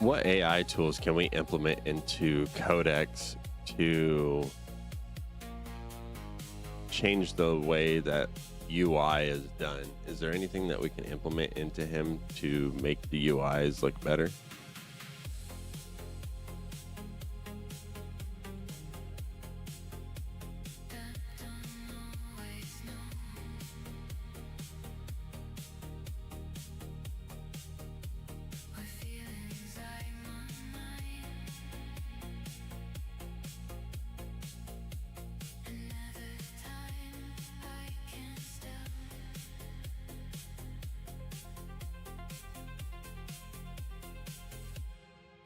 what AI tools can we implement into Codex to change the way that UI is done? Is there anything that we can implement into him to make the UIs look better?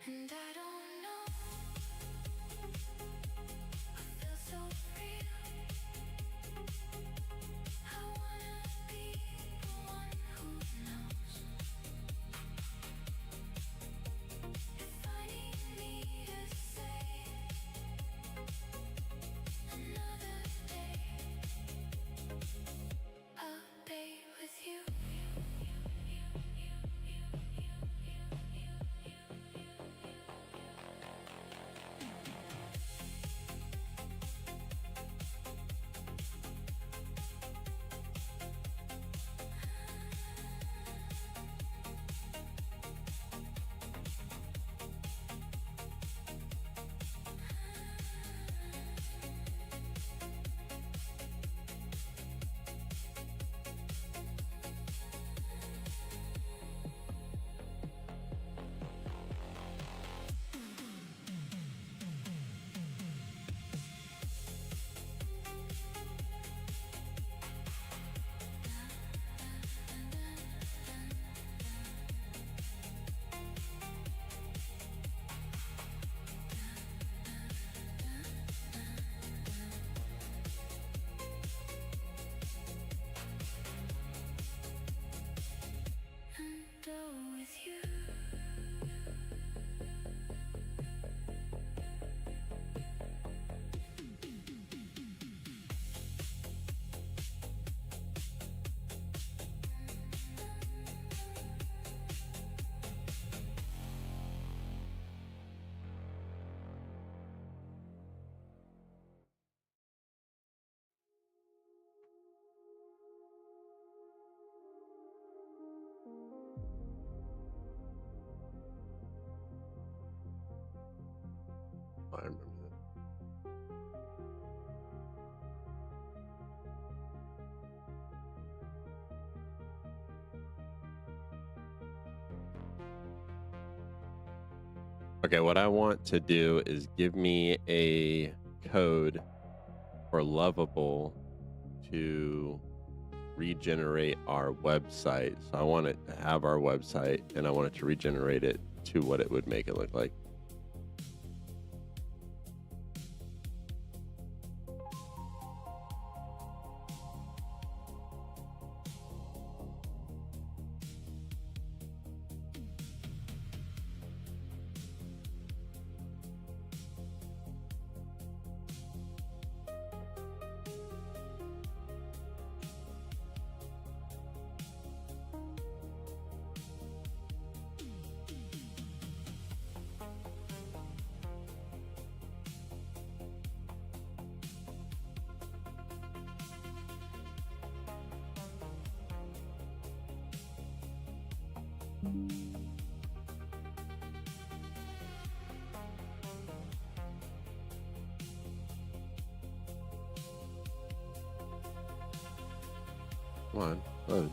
And I don't know, I feel so real. I wanna be the one who knows. If I need me to say another day, I'll be with you. And go with you. I remember that. Okay, what I want to do is give me a code for Lovable to regenerate our website. So I want it to have our website and I want it to regenerate it to what it would make it look like. Come on, load.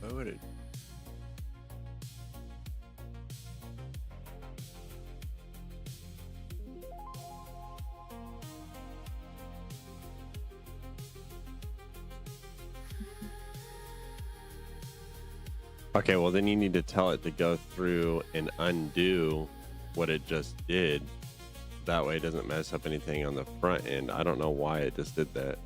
Why would it? Okay, well then you need to tell it to go through and undo what it just did. That way it doesn't mess up anything on the front end. I don't know why it just did that.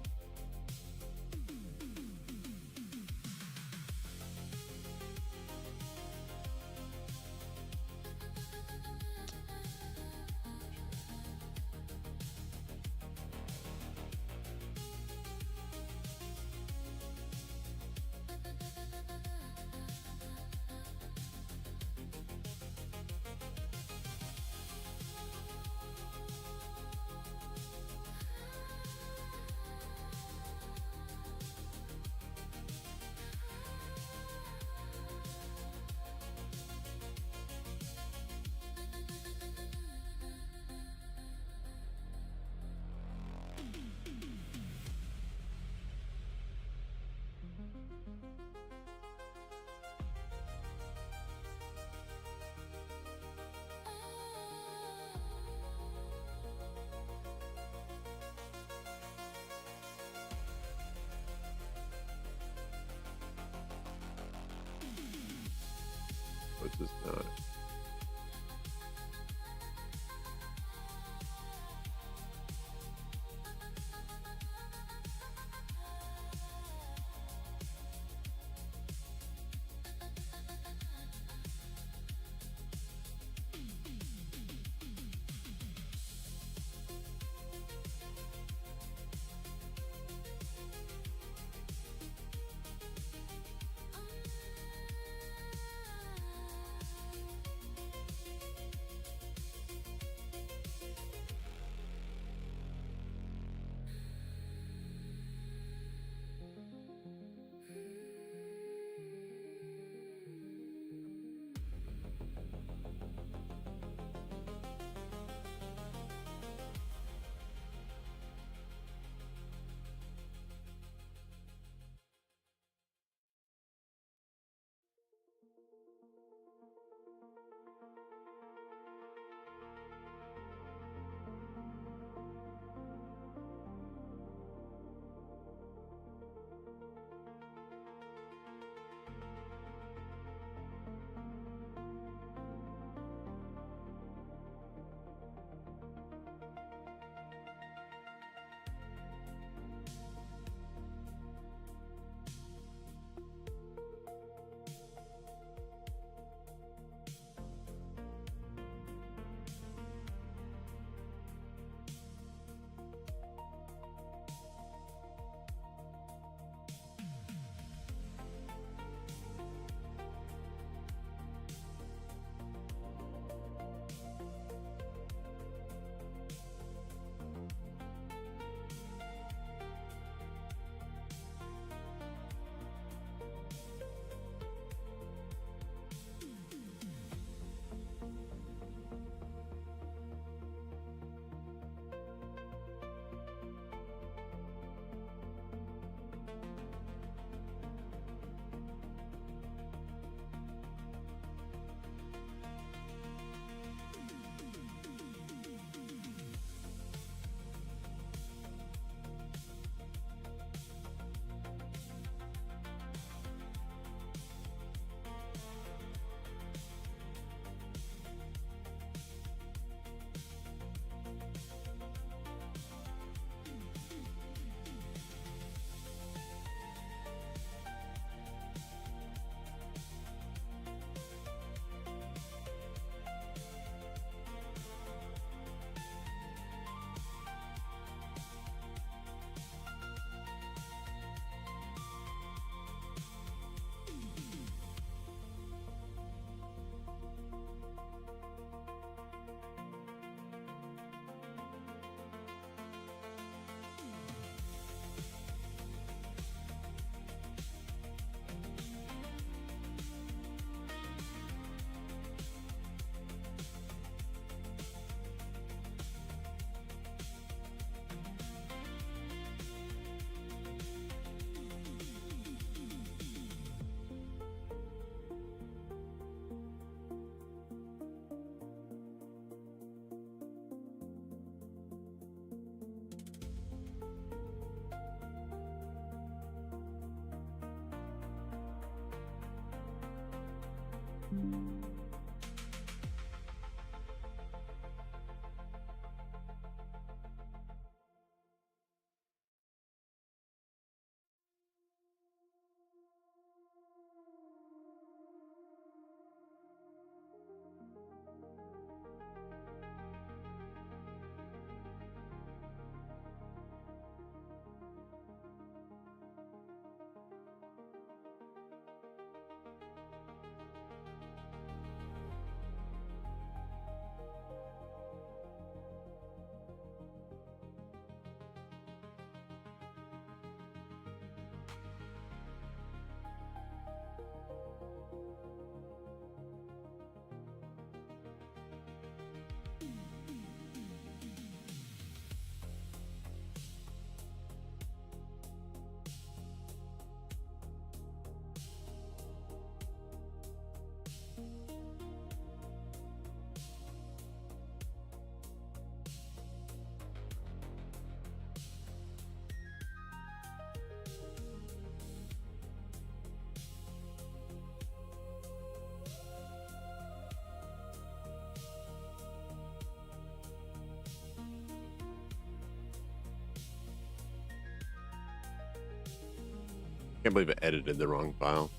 Can't believe it edited the wrong file.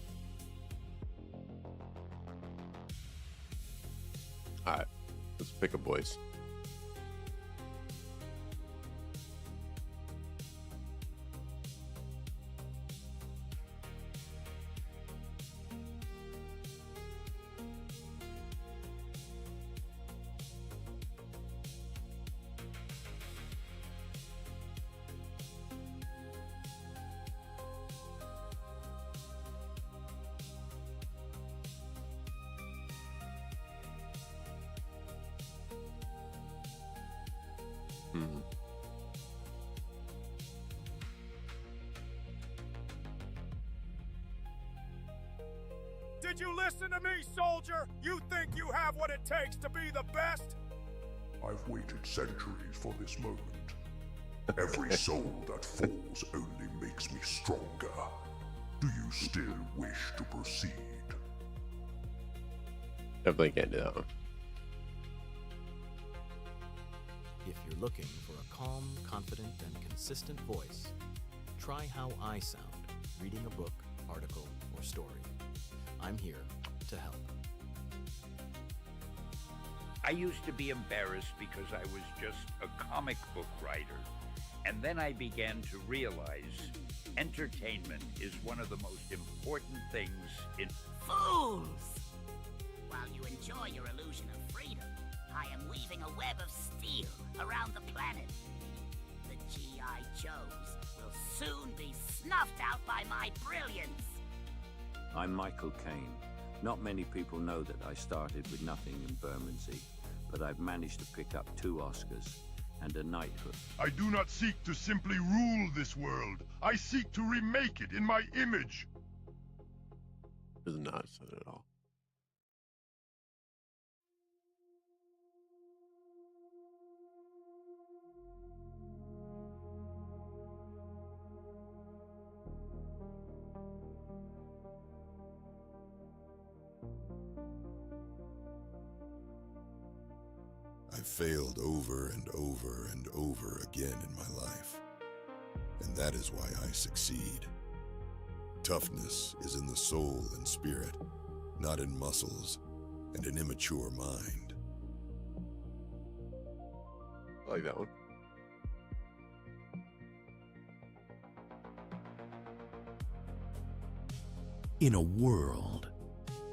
All right, let's pick a voice. Mhm. Did you listen to me, soldier? You think you have what it takes to be the best? I've waited centuries for this moment. Every soul that falls only makes me stronger. Do you still wish to proceed? Definitely can't do that one. If you're looking for a calm, confident, and consistent voice, try how I sound reading a book, article, or story. I'm here to help. I used to be embarrassed because I was just a comic book writer. And then I began to realize entertainment is one of the most important things in... Fools! While you enjoy your illusion of freedom, I am weaving a web of steel around the planet. The G.I. Joes will soon be snuffed out by my brilliance. I'm Michael Caine. Not many people know that I started with nothing in Bermondsey, but I've managed to pick up 2 Oscars and a knighthood. I do not seek to simply rule this world. I seek to remake it in my image. Does not say it at all. I've failed over and over and over again in my life, and that is why I succeed. Toughness is in the soul and spirit, not in muscles and an immature mind. I like that one. In a world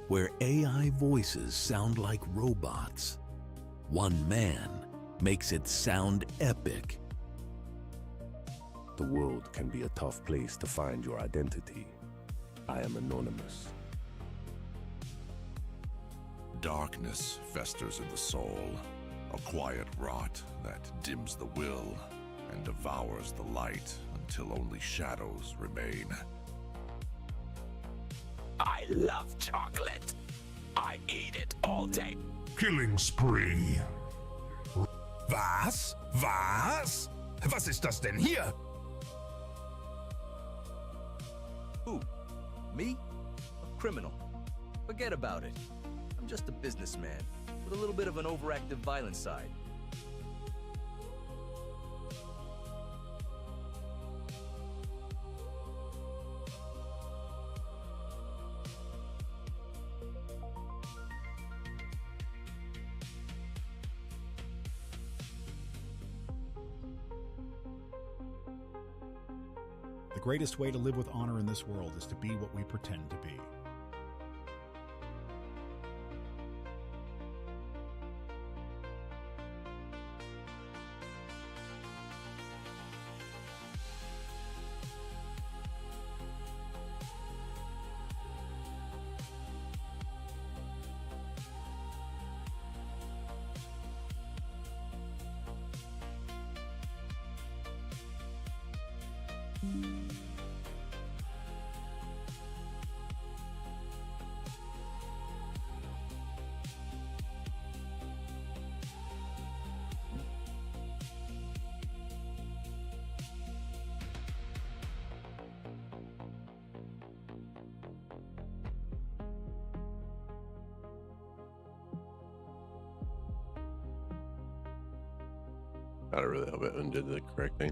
where AI voices sound like robots, one man makes it sound epic. The world can be a tough place to find your identity. I am anonymous. Darkness festers in the soul, a quiet rot that dims the will and devours the light until only shadows remain. I love chocolate. I eat it all day. Killing spree. Was? Was? Was ist das denn hier? Who? Me? A criminal. Forget about it. I'm just a businessman with a little bit of an overactive violent side. The greatest way to live with honor in this world is to be what we pretend to be. I really hope it undid the correct thing.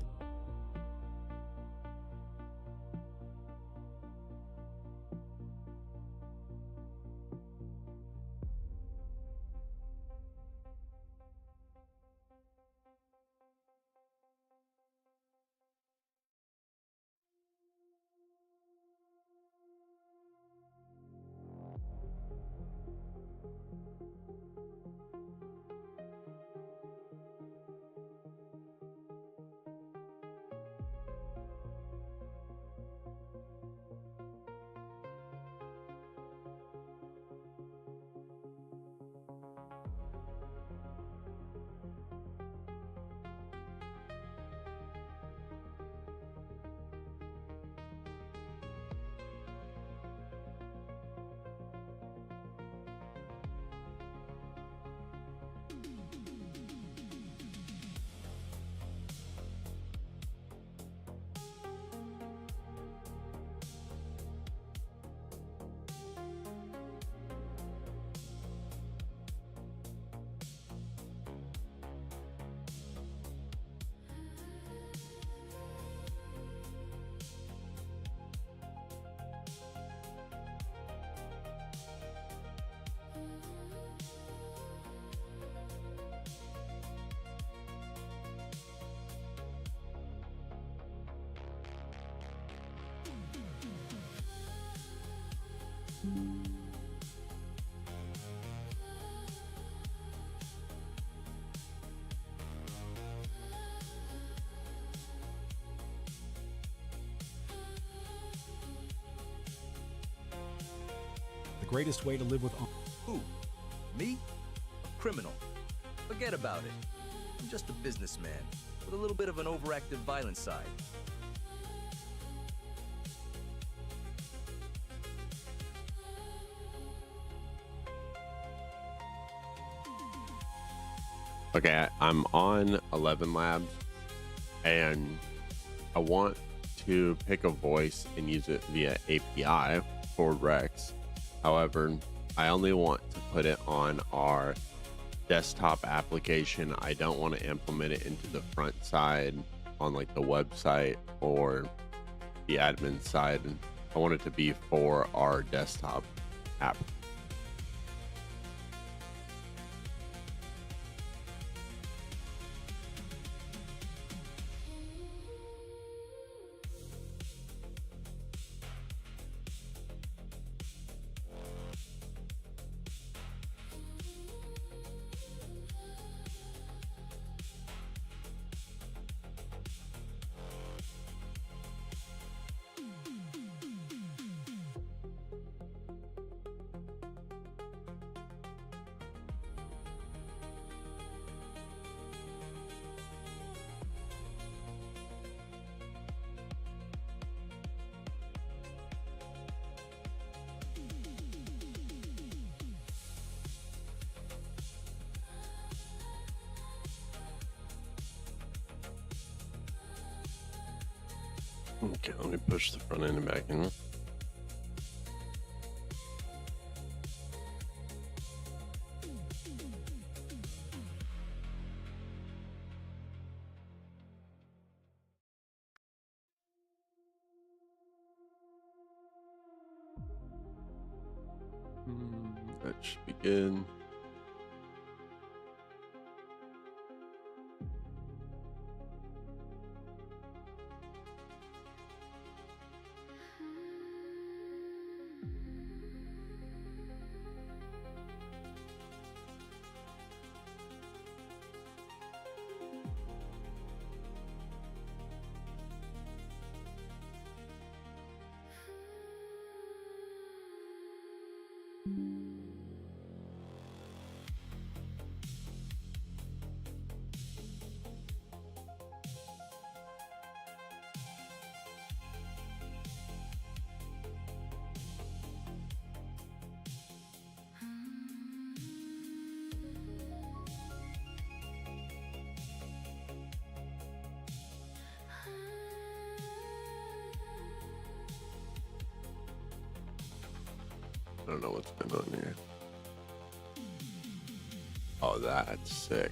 The greatest way to live with honor. Who? Me? A criminal. Forget about it. I'm just a businessman with a little bit of an overactive violent side. Okay, I'm on 11 Labs, and I want to pick a voice and use it via API for Rex. However, I only want to put it on our desktop application. I don't want to implement it into the front side on like the website or the admin side. I want it to be for our desktop app. Okay, let me push the front end and back in. That should be good. I don't know what's going on here. Oh, that's sick.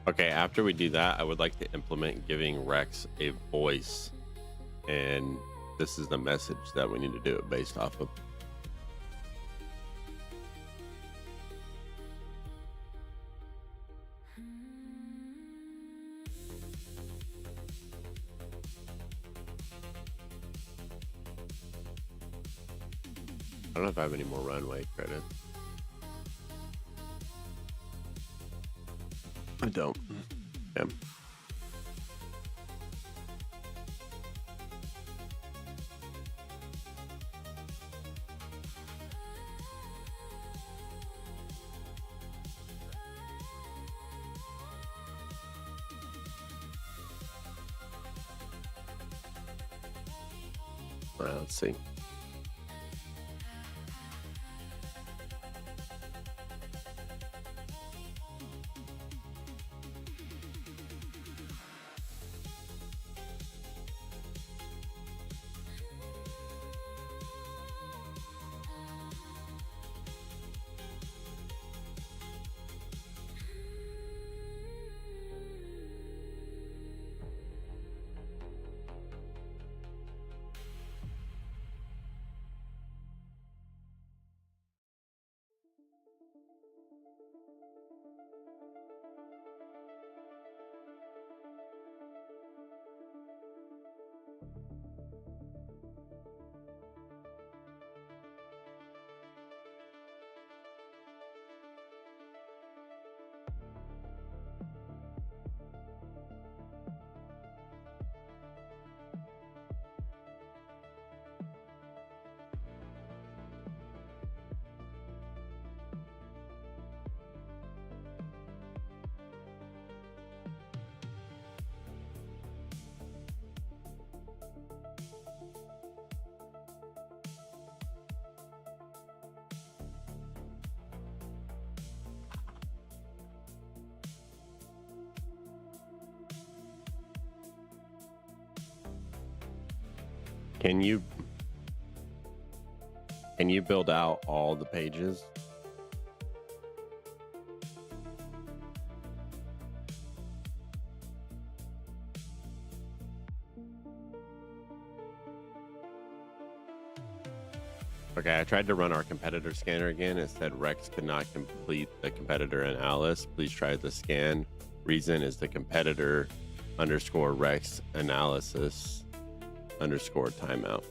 Okay, after we do that, I would like to implement giving Rex a voice. And this is the message that we need to do it based off of. I don't know if I have any more runway credits. I don't. Yeah. Let's see. Can you build out all the pages? Okay, I tried to run our competitor scanner again. It said Rex could not complete the competitor analysis. Please try the scan. Reason is the competitor underscore Rex analysis underscore timeout.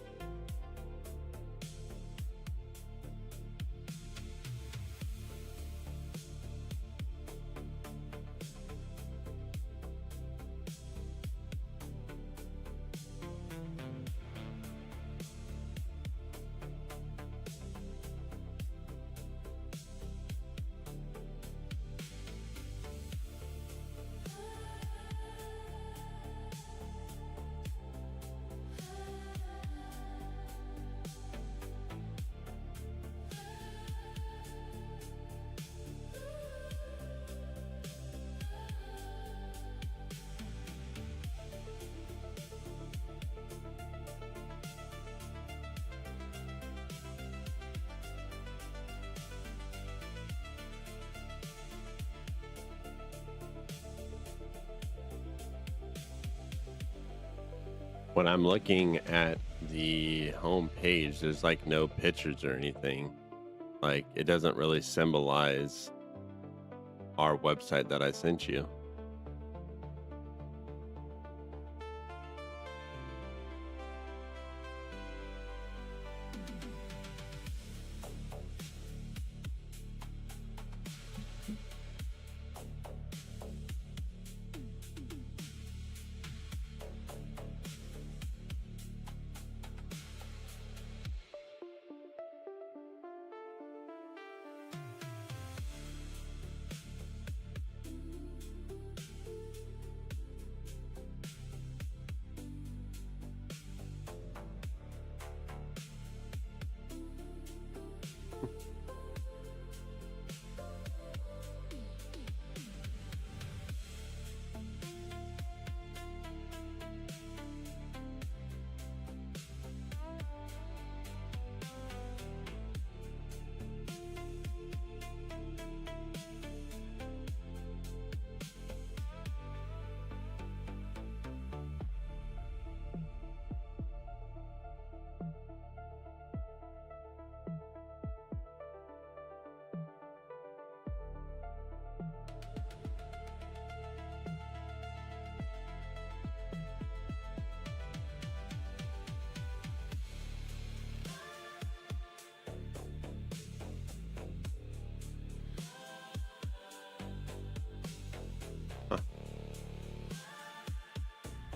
When I'm looking at the home page, there's like no pictures or anything. Like it doesn't really symbolize our website that I sent you.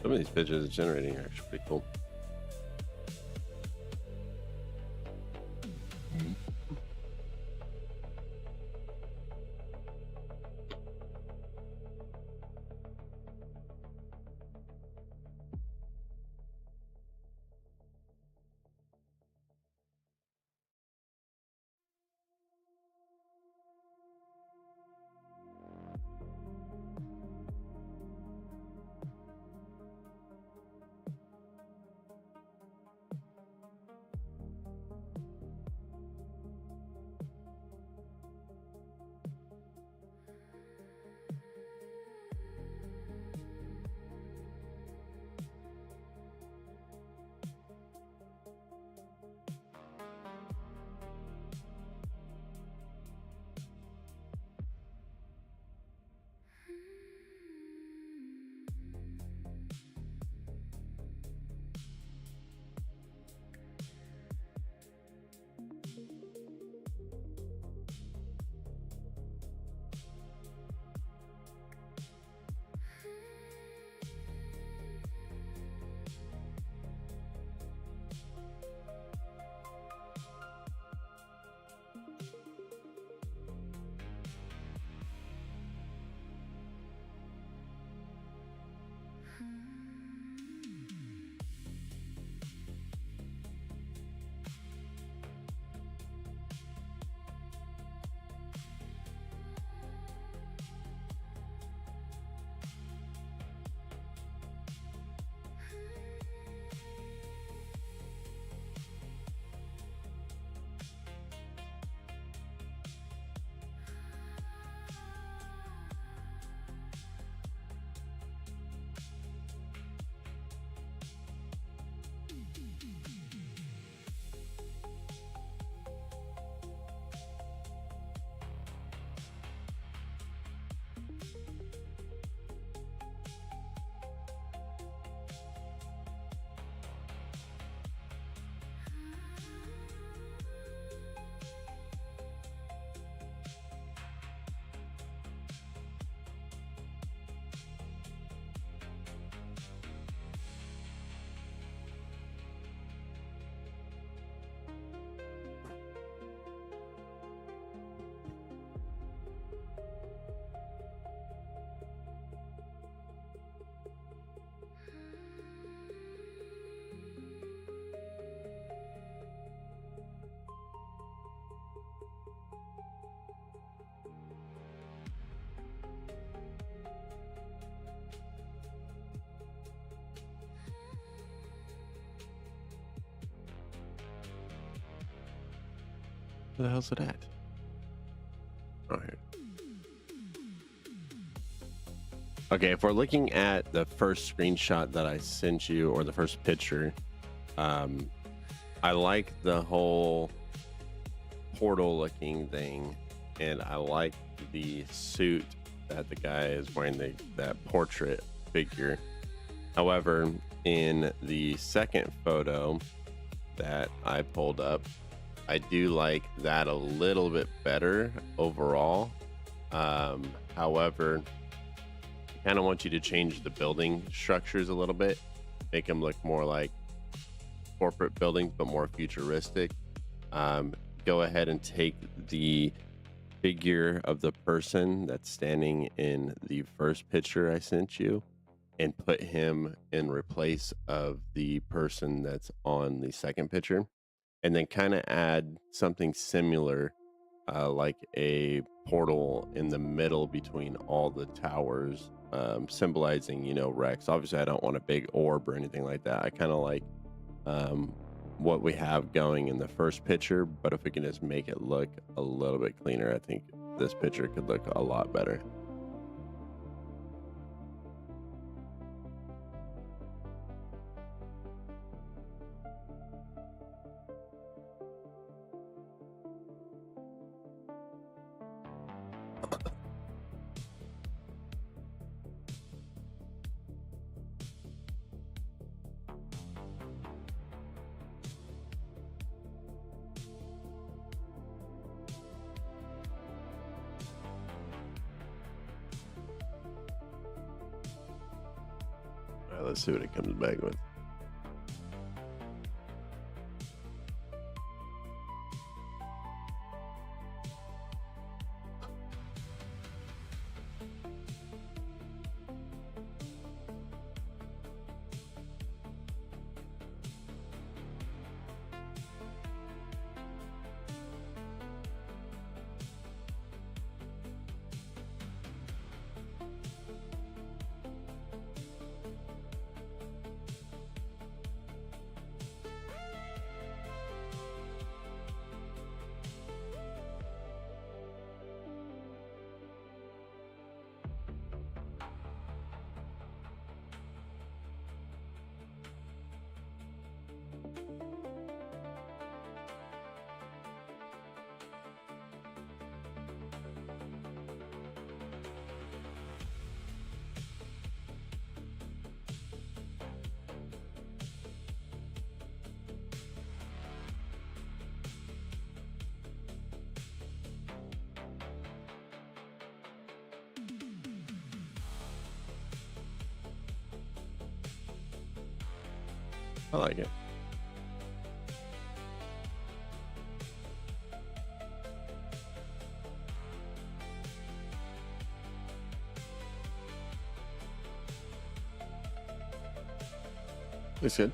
Some of these pictures it's generating are actually pretty cool. Where the hell's it at? Oh, here. Okay, if we're looking at the first screenshot that I sent you, or the first picture, I like the whole portal looking thing, and I like the suit that the guy is wearing, that portrait figure. However, in the second photo that I pulled up, I do like that a little bit better overall. However, I kind of want you to change the building structures a little bit, make them look more like corporate buildings but more futuristic. Go ahead and take the figure of the person that's standing in the first picture I sent you and put him in replace of the person that's on the second picture, and then kind of add something similar, like a portal in the middle between all the towers, symbolizing, Rex. Obviously I don't want a big orb or anything like that. I kind of like what we have going in the first picture, but if we can just make it look a little bit cleaner, I think this picture could look a lot better. All right, let's see what it comes back with. I like it. Looks good.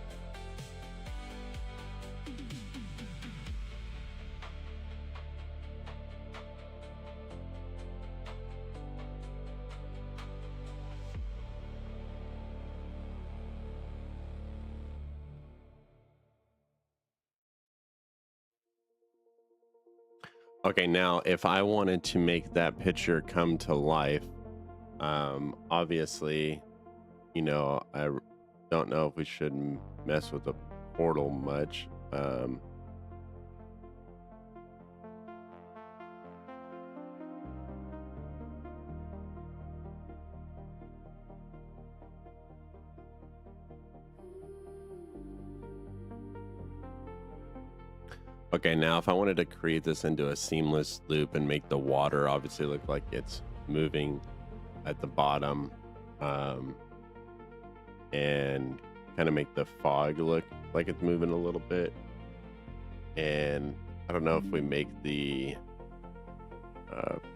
Okay, now if I wanted to make that picture come to life, obviously, I don't know if we should mess with the portal much. Okay, now if I wanted to create this into a seamless loop and make the water obviously look like it's moving at the bottom, and kind of make the fog look like it's moving a little bit, and I don't know if we make the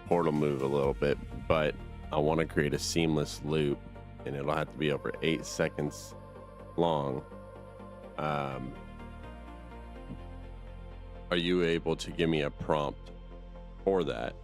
portal move a little bit, but I want to create a seamless loop, and it'll have to be over 8 seconds long. Are you able to give me a prompt for that?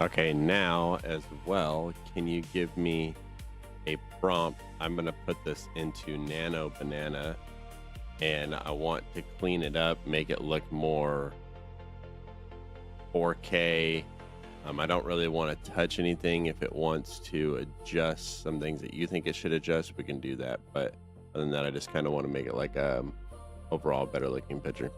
Okay, now as well, can you give me a prompt? I'm going to put this into Nano Banana, and I want to clean it up, make it look more 4K. I don't really want to touch anything. If it wants to adjust some things that you think it should adjust, we can do that. But other than that, I just kind of want to make it like overall better looking picture.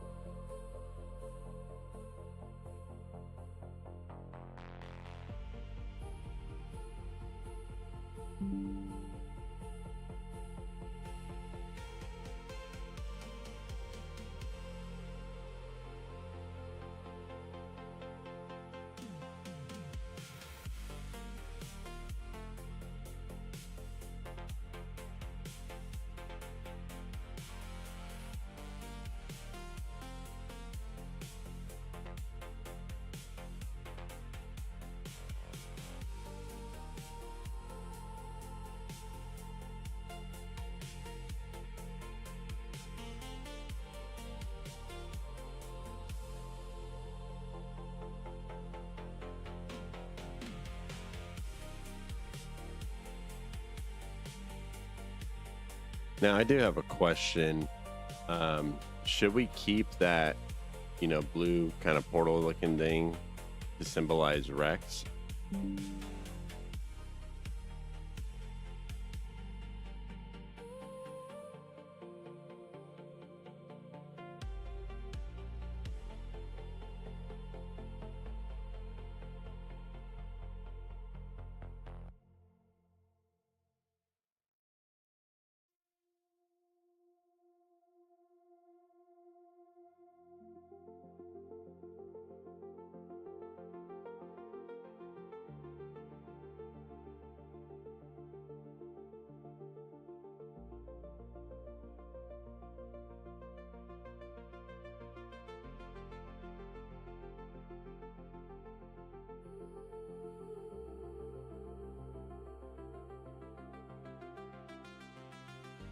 Now, I do have a question. Should we keep that, blue kind of portal looking thing to symbolize Rex?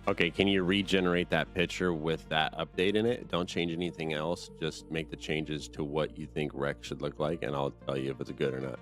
Okay, can you regenerate that picture with that update in it? Don't change anything else. Just make the changes to what you think Rex should look like, and I'll tell you if it's good or not.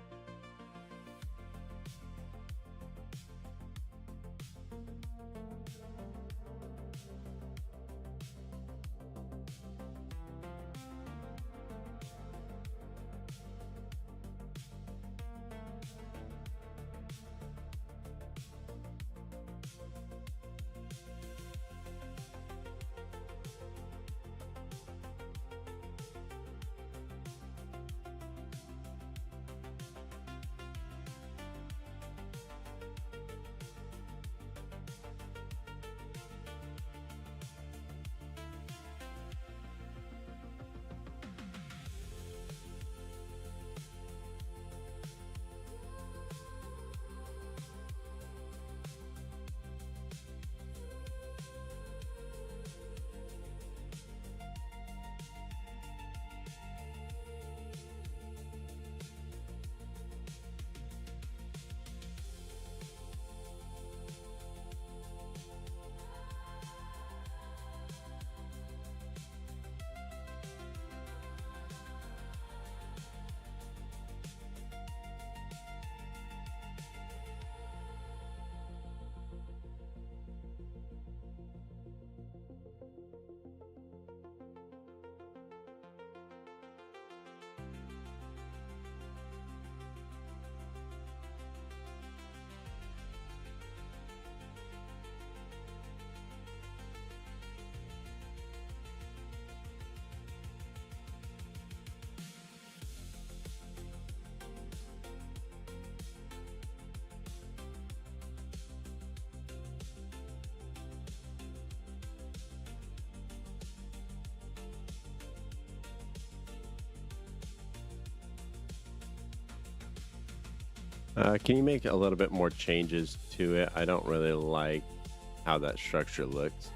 Can you make a little bit more changes to it? I don't really like how that structure looks.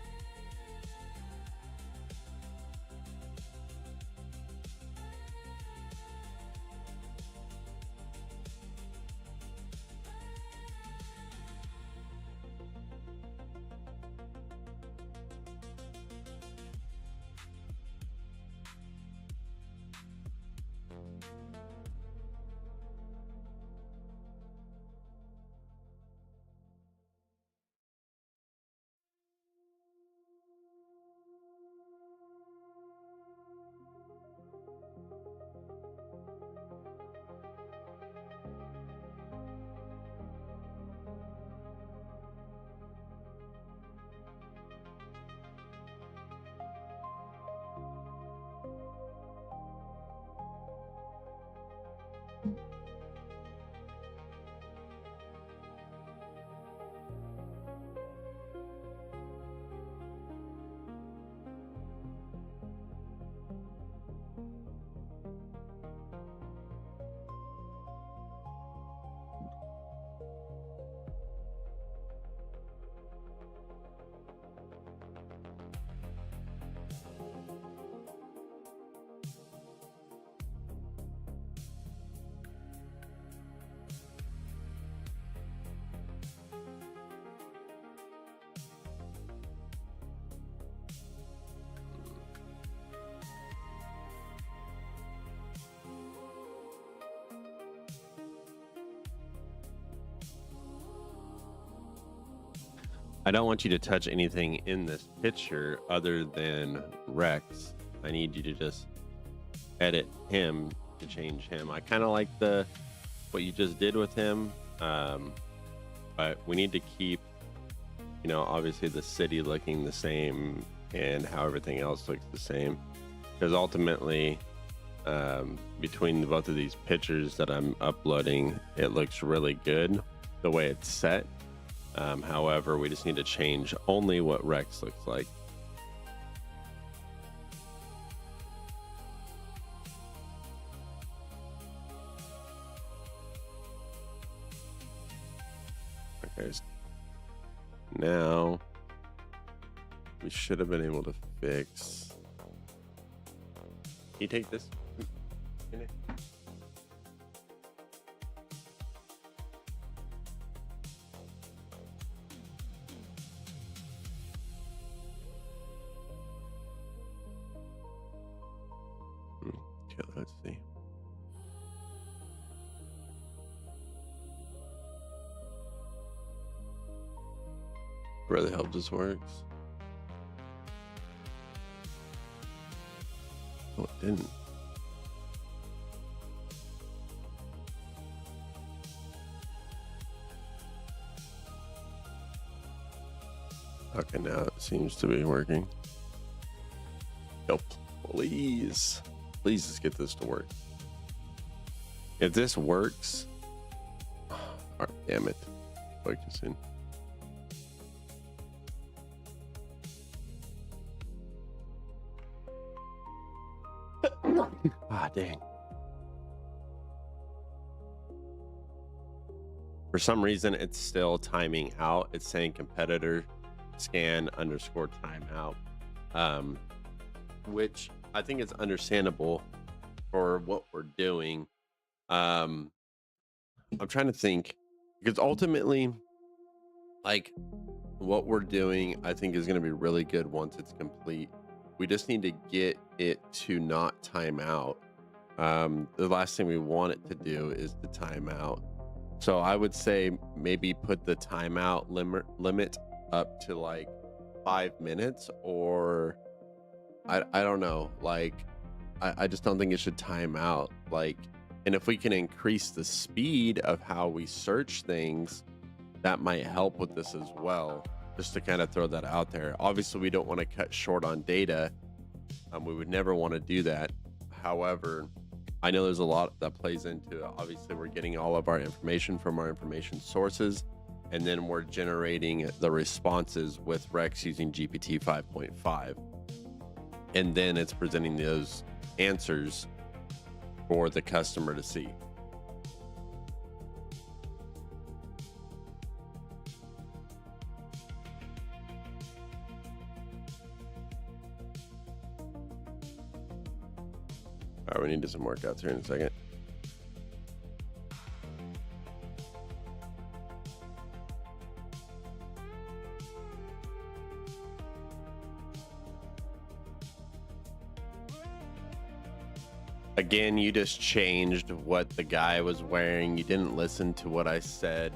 I don't want you to touch anything in this picture other than Rex. I need you to just edit him to change him. I kind of like what you just did with him, but we need to keep, obviously the city looking the same and how everything else looks the same, because ultimately between both of these pictures that I'm uploading, it looks really good the way it's set. However, we just need to change only what Rex looks like. Okay, now we should have been able to fix. Can you take this? Okay, let's see. Where the hell this works? Oh, it didn't. Okay, now it seems to be working. Nope. Please just get this to work. If this works, oh, damn it. Focus in. Ah, dang. For some reason, it's still timing out. It's saying competitor scan _ timeout, which I think is understandable for what we're doing. I'm trying to think, because ultimately, like, what we're doing, I think is going to be really good once it's complete. We just need to get it to not time out. The last thing we want it to do is to time out. So I would say maybe put the timeout limit up to like 5 minutes, or I don't know. Like, I just don't think it should time out. Like, and if we can increase the speed of how we search things, that might help with this as well. Just to kind of throw that out there. Obviously, we don't want to cut short on data. We would never want to do that. However, I know there's a lot that plays into it. Obviously, we're getting all of our information from our information sources, and then we're generating the responses with Rex using GPT 5.5. And then it's presenting those answers for the customer to see. All right, we need to do some workouts here in a second. Again, you just changed what the guy was wearing. You didn't listen to what I said.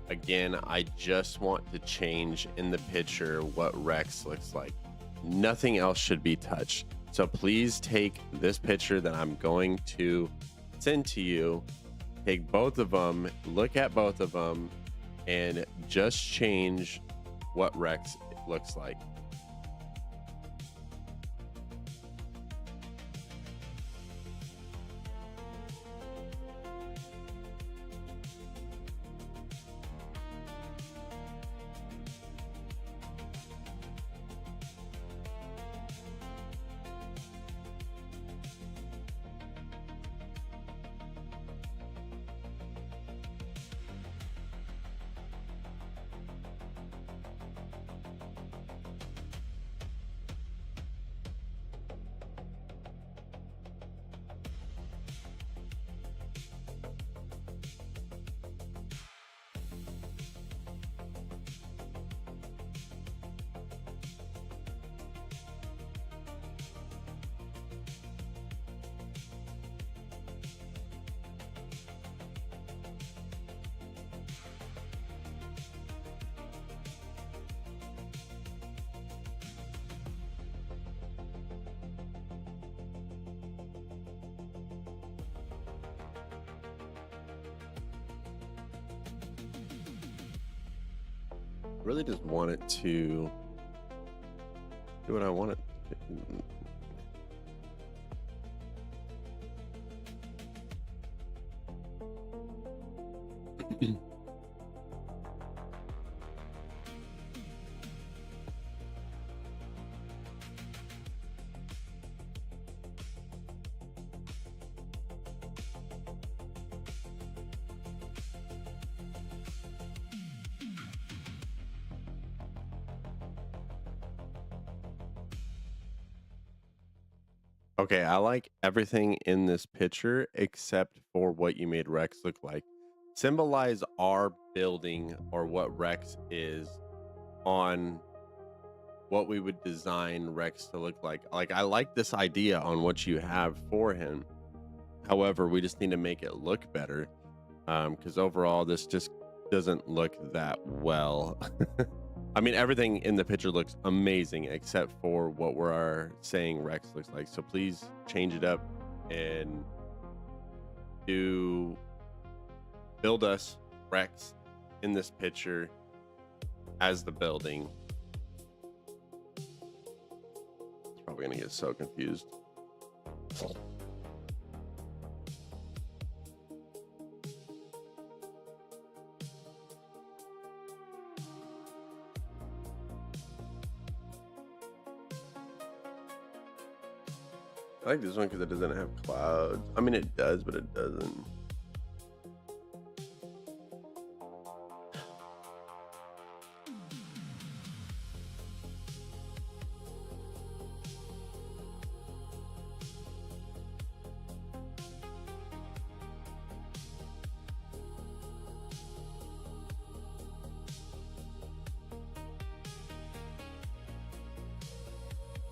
Again, I just want to change in the picture what Rex looks like. Nothing else should be touched. So please take this picture that I'm going to send to you, take both of them, look at both of them, and just change what Rex looks like. Really just want it to do what I want it to. Okay, I like everything in this picture except for what you made Rex look like. Symbolize our building or what Rex is on what we would design Rex to look like. Like, I like this idea on what you have for him. However, we just need to make it look better, because overall this just doesn't look that well. I mean, everything in the picture looks amazing except for what we're saying Rex looks like. So please change it up and build us Rex in this picture as the building. It's probably gonna get so confused. I like this one because it doesn't have clouds. I mean, it does, but it doesn't.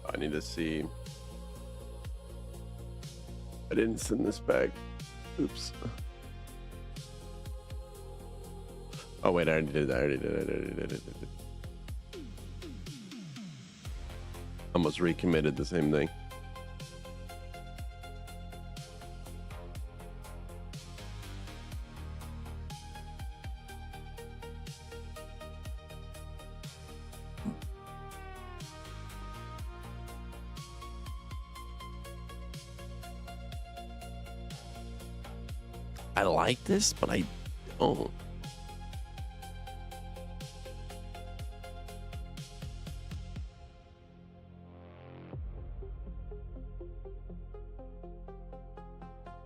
I need to see. I didn't send this back. Oops. Oh wait, I already did that. I already did it. Almost recommitted the same thing. I like this, but I don't.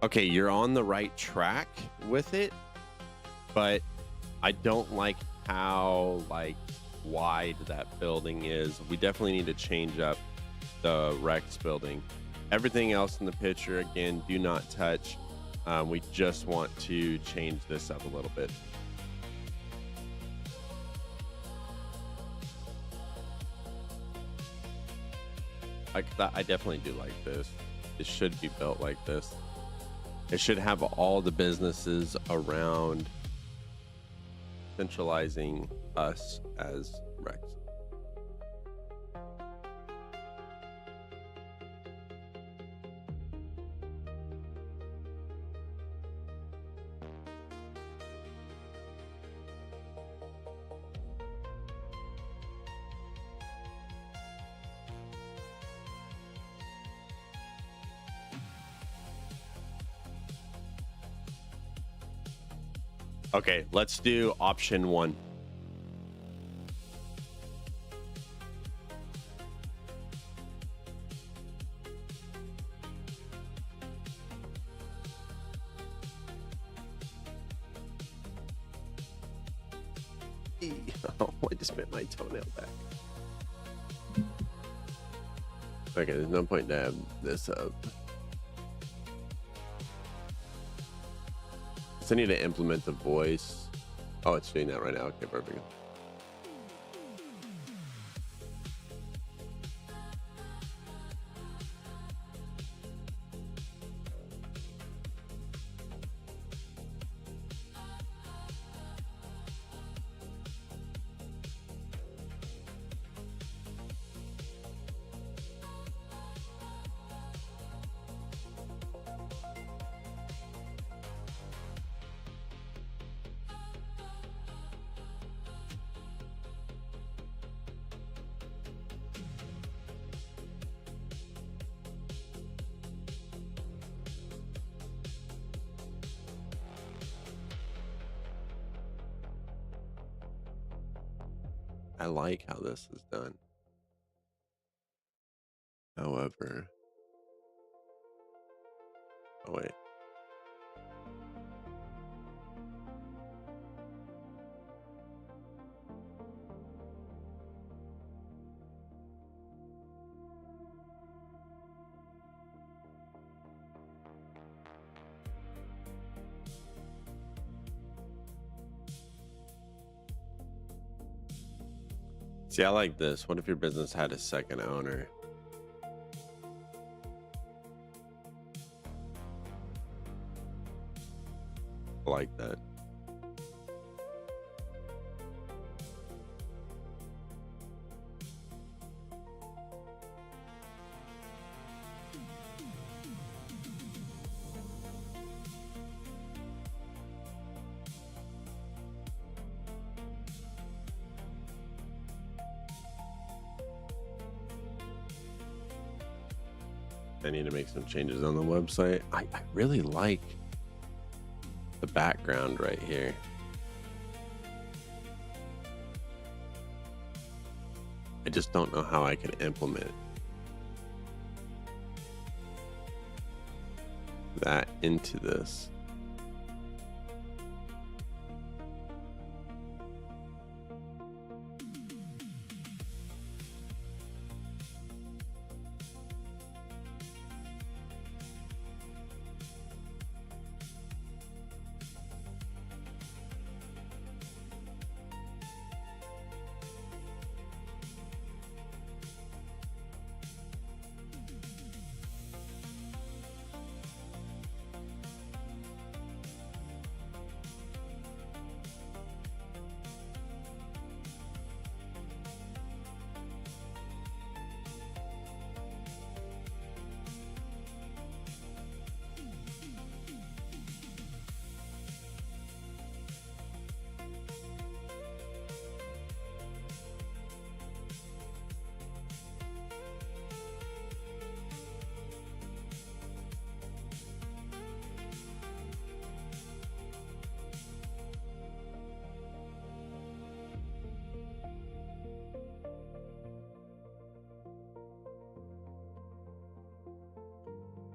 Okay, you're on the right track with it, but I don't like how wide that building is. We definitely need to change up the Rex building. Everything else in the picture, again, do not touch. We just want to change this up a little bit. I definitely do like this. It should be built like this. It should have all the businesses around centralizing us as Rex. Okay, let's do option 1. Oh, I just bit my toenail back. Okay, there's no point to have this up. So I need to implement the voice. Oh, it's doing that right now. Okay, perfect. I like how this is done. However, oh wait. See, I like this. What if your business had a second owner? I like that. I need to make some changes on the website. I really like the background right here. I just don't know how I can implement that into this.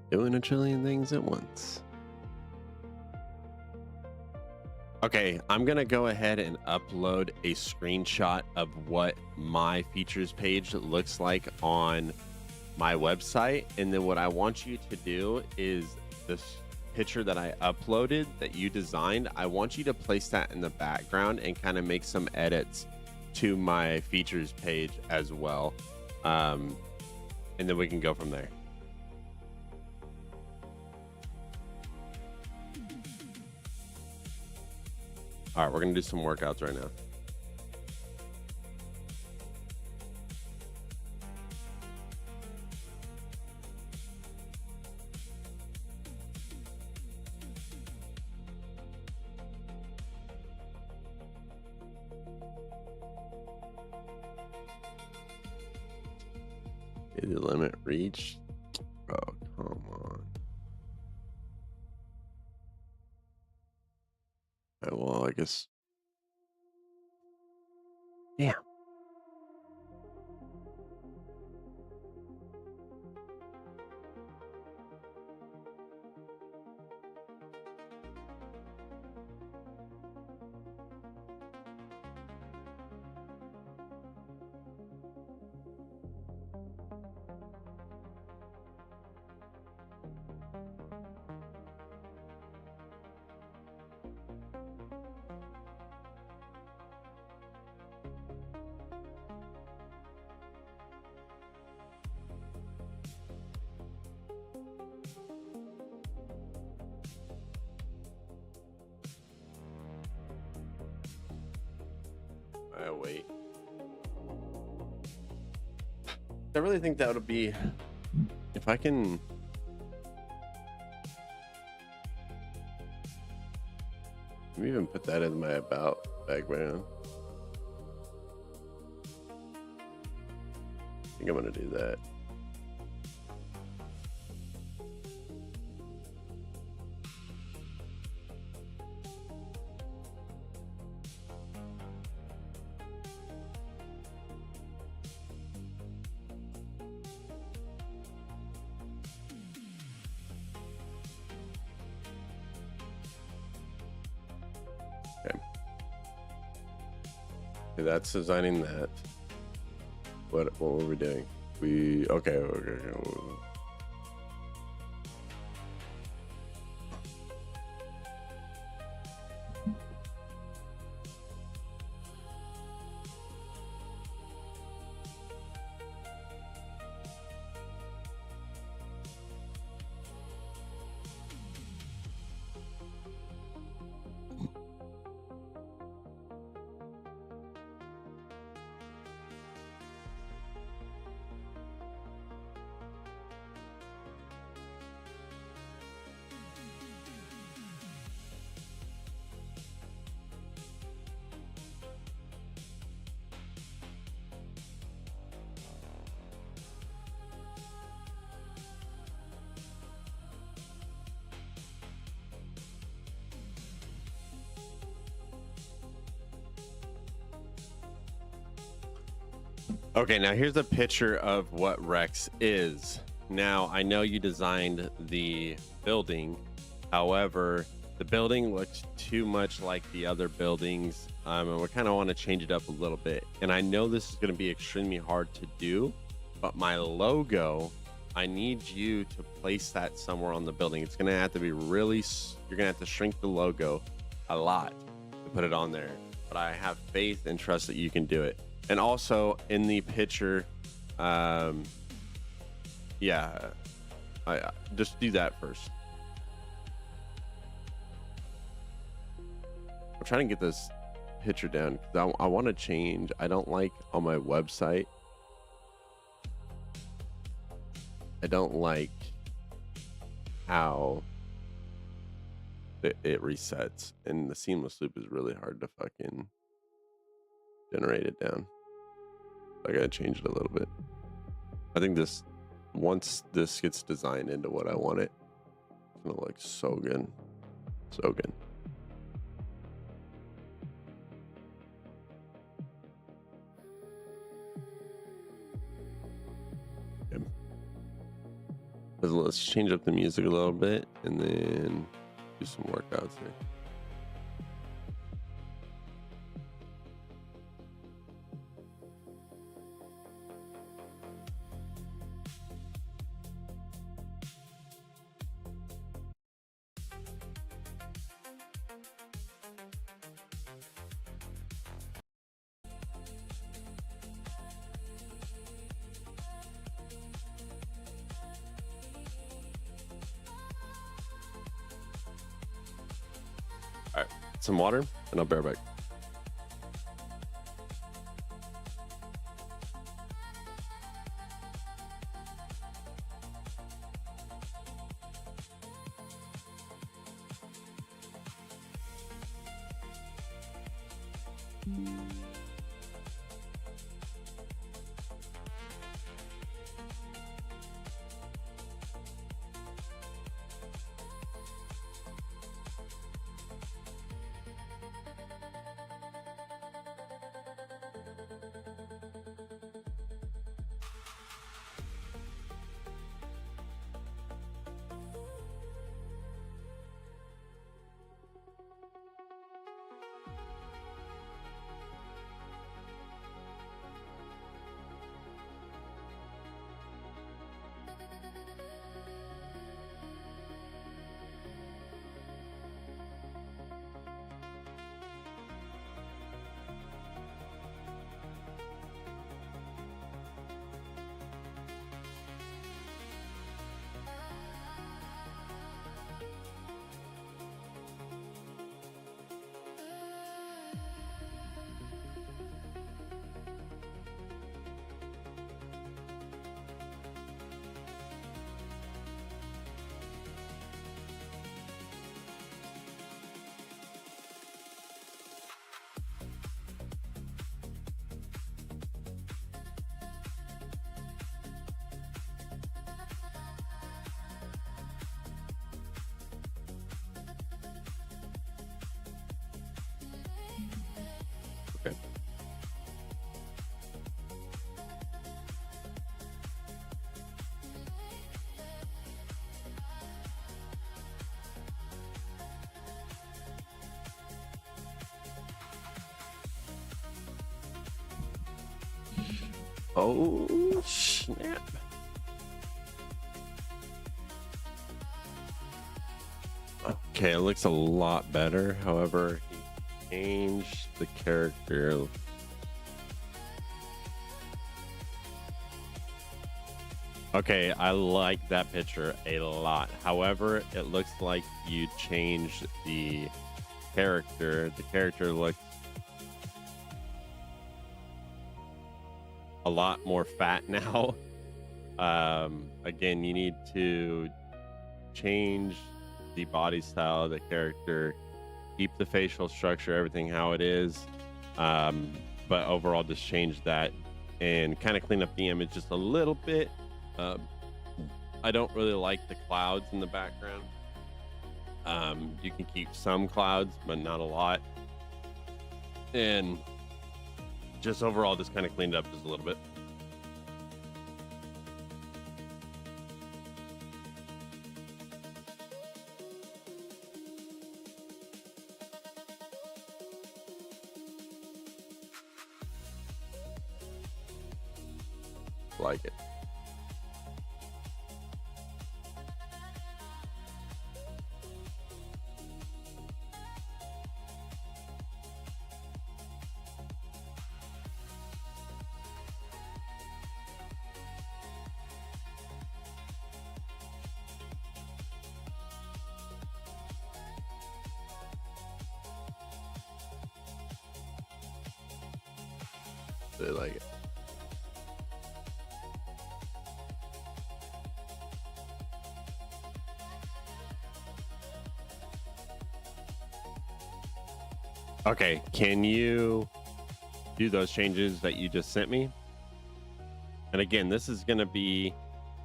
Doing a trillion things at once. Okay, I'm gonna go ahead and upload a screenshot of what my features page looks like on my website, and then what I want you to do is this picture that I uploaded that you designed, I want you to place that in the background and kind of make some edits to my features page as well, and then we can go from there. All right, we're gonna do some workouts right now. Is the limit reached? Bro, come on. Well, I guess. Yeah. Wait. I really think that would be, if I can. Let me even put that in my about background. I think I'm gonna do that. Okay, that's designing that. What were we doing? Okay. Okay, now here's a picture of what Rex is. Now, I know you designed the building. However, the building looks too much like the other buildings. And we kind of want to change it up a little bit. And I know this is going to be extremely hard to do, but my logo, I need you to place that somewhere on the building. It's going to have to be really, you're going to have to shrink the logo a lot to put it on there. But I have faith and trust that you can do it. And also in the picture, I just do that first. I'm trying to get this picture down because I want to change. I don't like on my website. I don't like how it resets, and the seamless loop is really hard to fucking generate it down. I gotta change it a little bit. I think this, once this gets designed into what I want it, it's gonna look so good. So good. Okay. Let's change up the music a little bit and then do some workouts here. All right, some water, and I'll be right back. Okay. Oh, snap. Okay, it looks a lot better. However, he changed the character. Okay, I like that picture a lot. However, it looks like you changed the character. The character looks a lot more fat now. Again, you need to change the body style of the character, keep the facial structure, everything how it is. But overall, just change that and kind of clean up the image just a little bit. I don't really like the clouds in the background. You can keep some clouds, but not a lot. And just overall, just kind of cleaned it up just a little bit. Like it. They like it. Okay, can you do those changes that you just sent me? And again, this is going to be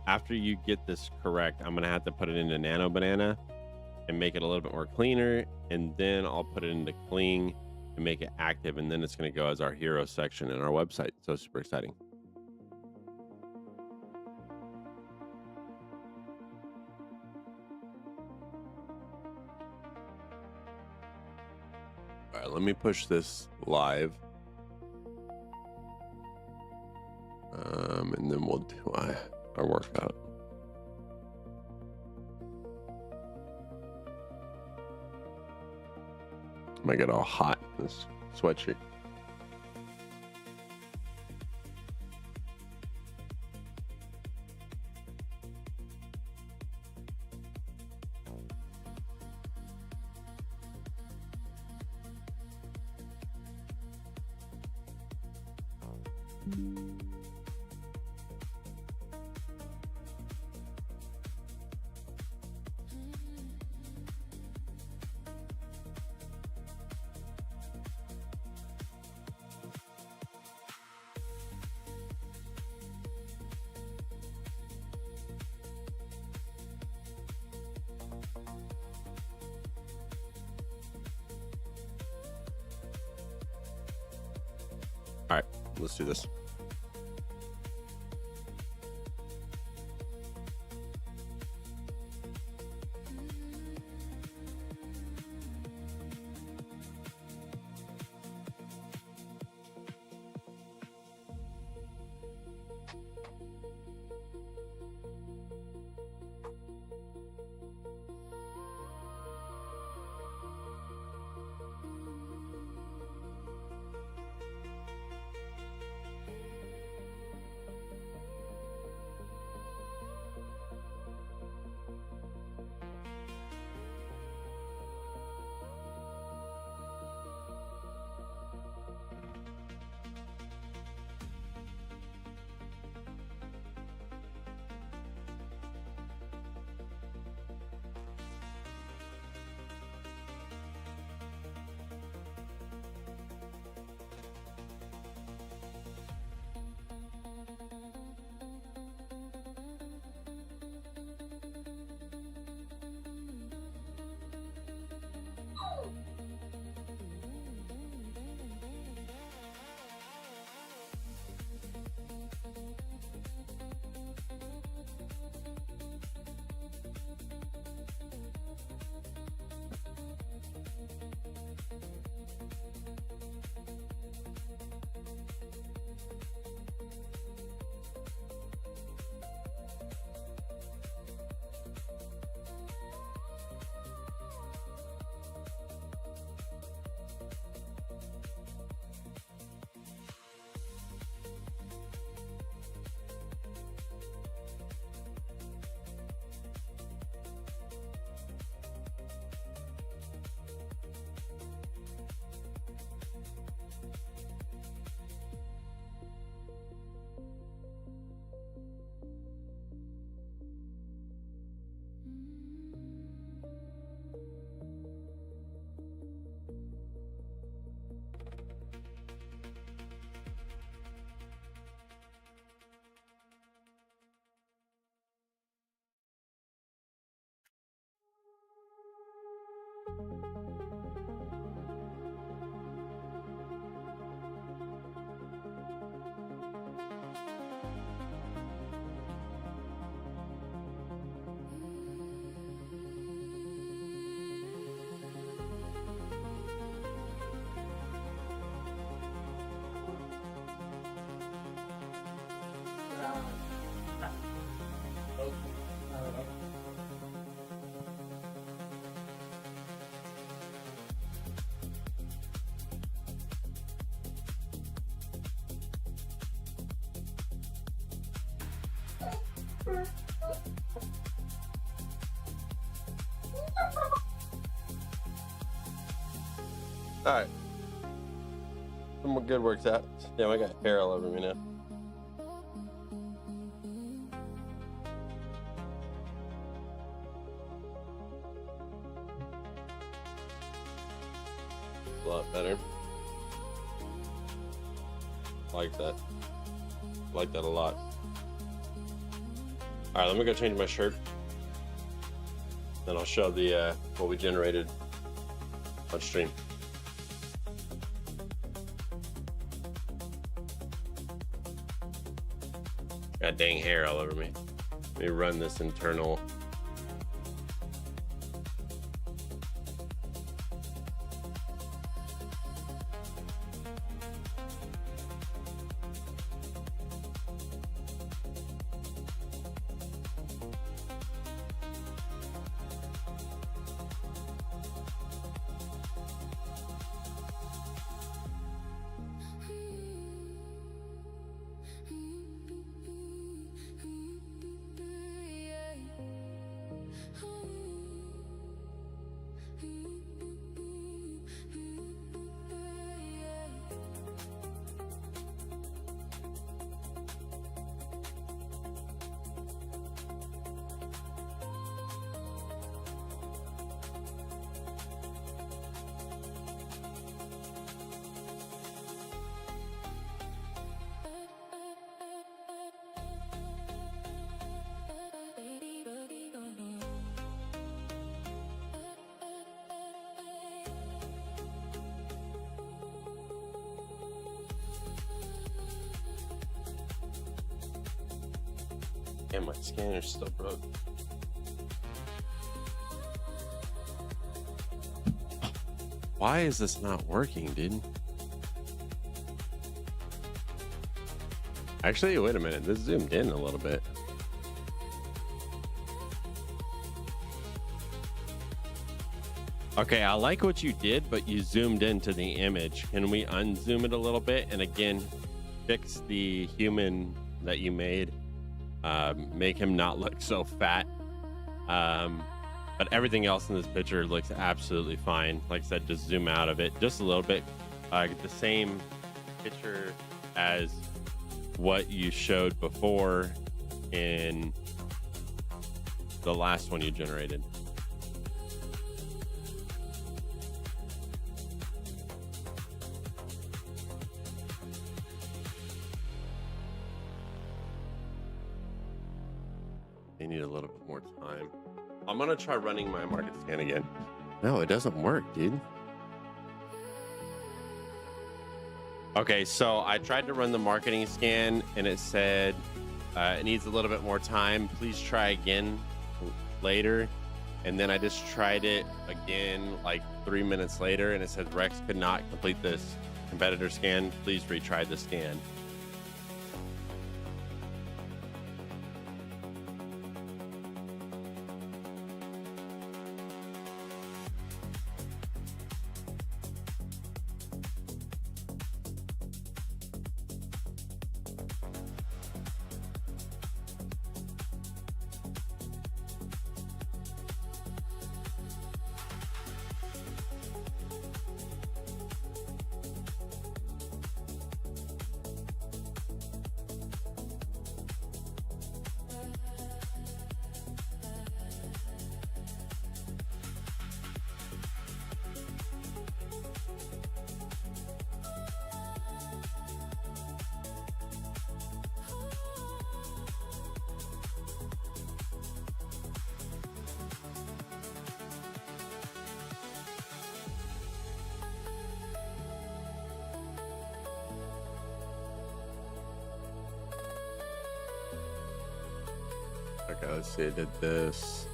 after you get this correct. I'm going to have to put it into Nano Banana and make it a little bit more cleaner, and then I'll put it into Cling and make it active, and then it's going to go as our hero section in our website. So super exciting. All right, let me push this live. And then we'll do our workout. Might get all hot in this sweatshirt. All right, let's do this. All right. Some more good works out. Damn, I got hair all over me now. A lot better. Like that. Like that a lot. All right, let me go change my shirt. Then I'll show the what we generated on stream. Got dang hair all over me. Let me run this internal. And my scanner's still broke. Why is this not working, dude? Actually, wait a minute. This zoomed in a little bit. Okay, I like what you did, but you zoomed into the image. Can we unzoom it a little bit and again fix the human that you made? Make him not look so fat. But everything else in this picture looks absolutely fine. Like I said, just zoom out of it just a little bit. The same picture as what you showed before in the last one you generated. They need a little bit more time. I'm gonna try running my market scan again. No, it doesn't work, dude. Okay, so I tried to run the marketing scan and it said it needs a little bit more time. Please try again later. And then I just tried it again like 3 minutes later and it said Rex could not complete this competitor scan. Please retry the scan. Okay, let's see. I did this.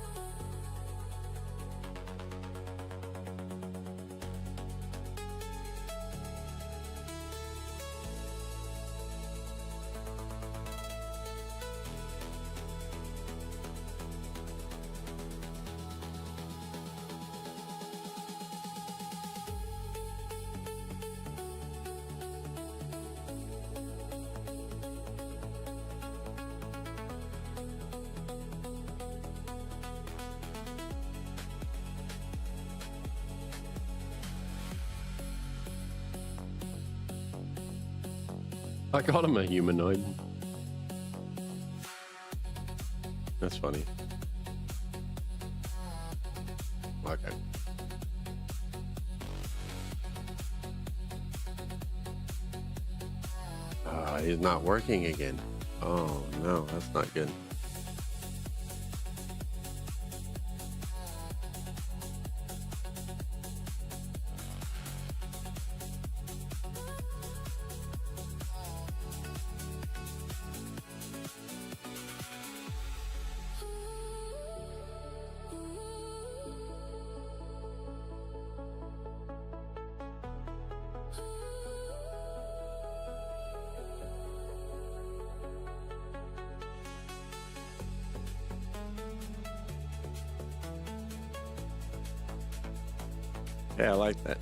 I called him a humanoid. That's funny. Okay. He's not working again. Oh no, that's not good. Yeah, I like that.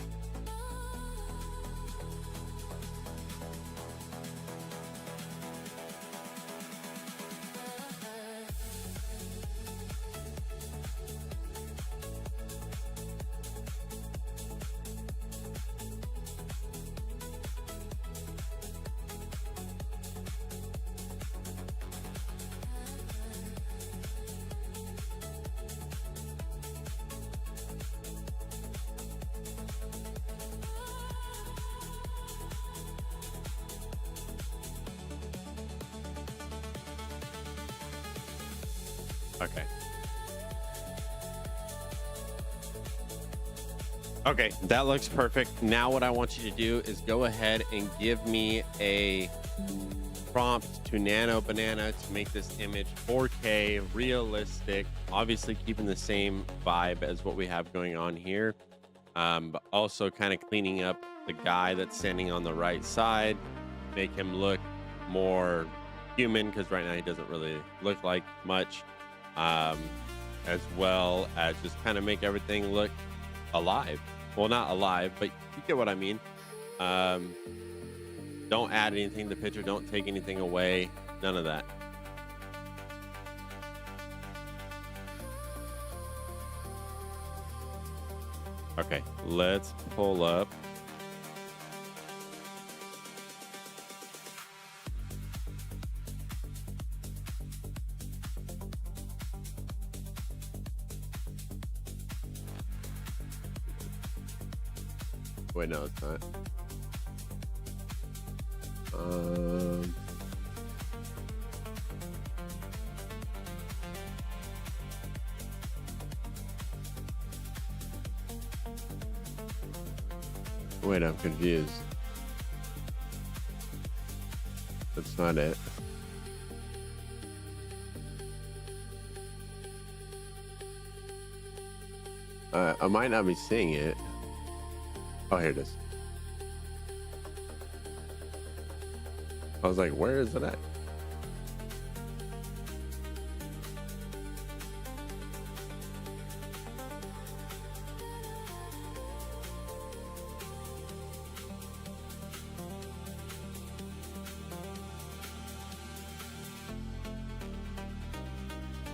Okay. Okay, that looks perfect. Now what I want you to do is go ahead and give me a prompt to Nano Banana to make this image 4K, realistic, obviously keeping the same vibe as what we have going on here, but also kind of cleaning up the guy that's standing on the right side, make him look more human, because right now he doesn't really look like much, as well as just kind of make everything look alive. Well, not alive, but you get what I mean. Don't add anything to the picture. Don't take anything away. None of that. Okay, let's pull up. Wait, no, it's not. Wait, I'm confused. That's not it. I might not be seeing it. Oh, here it is. I was like, where is it at?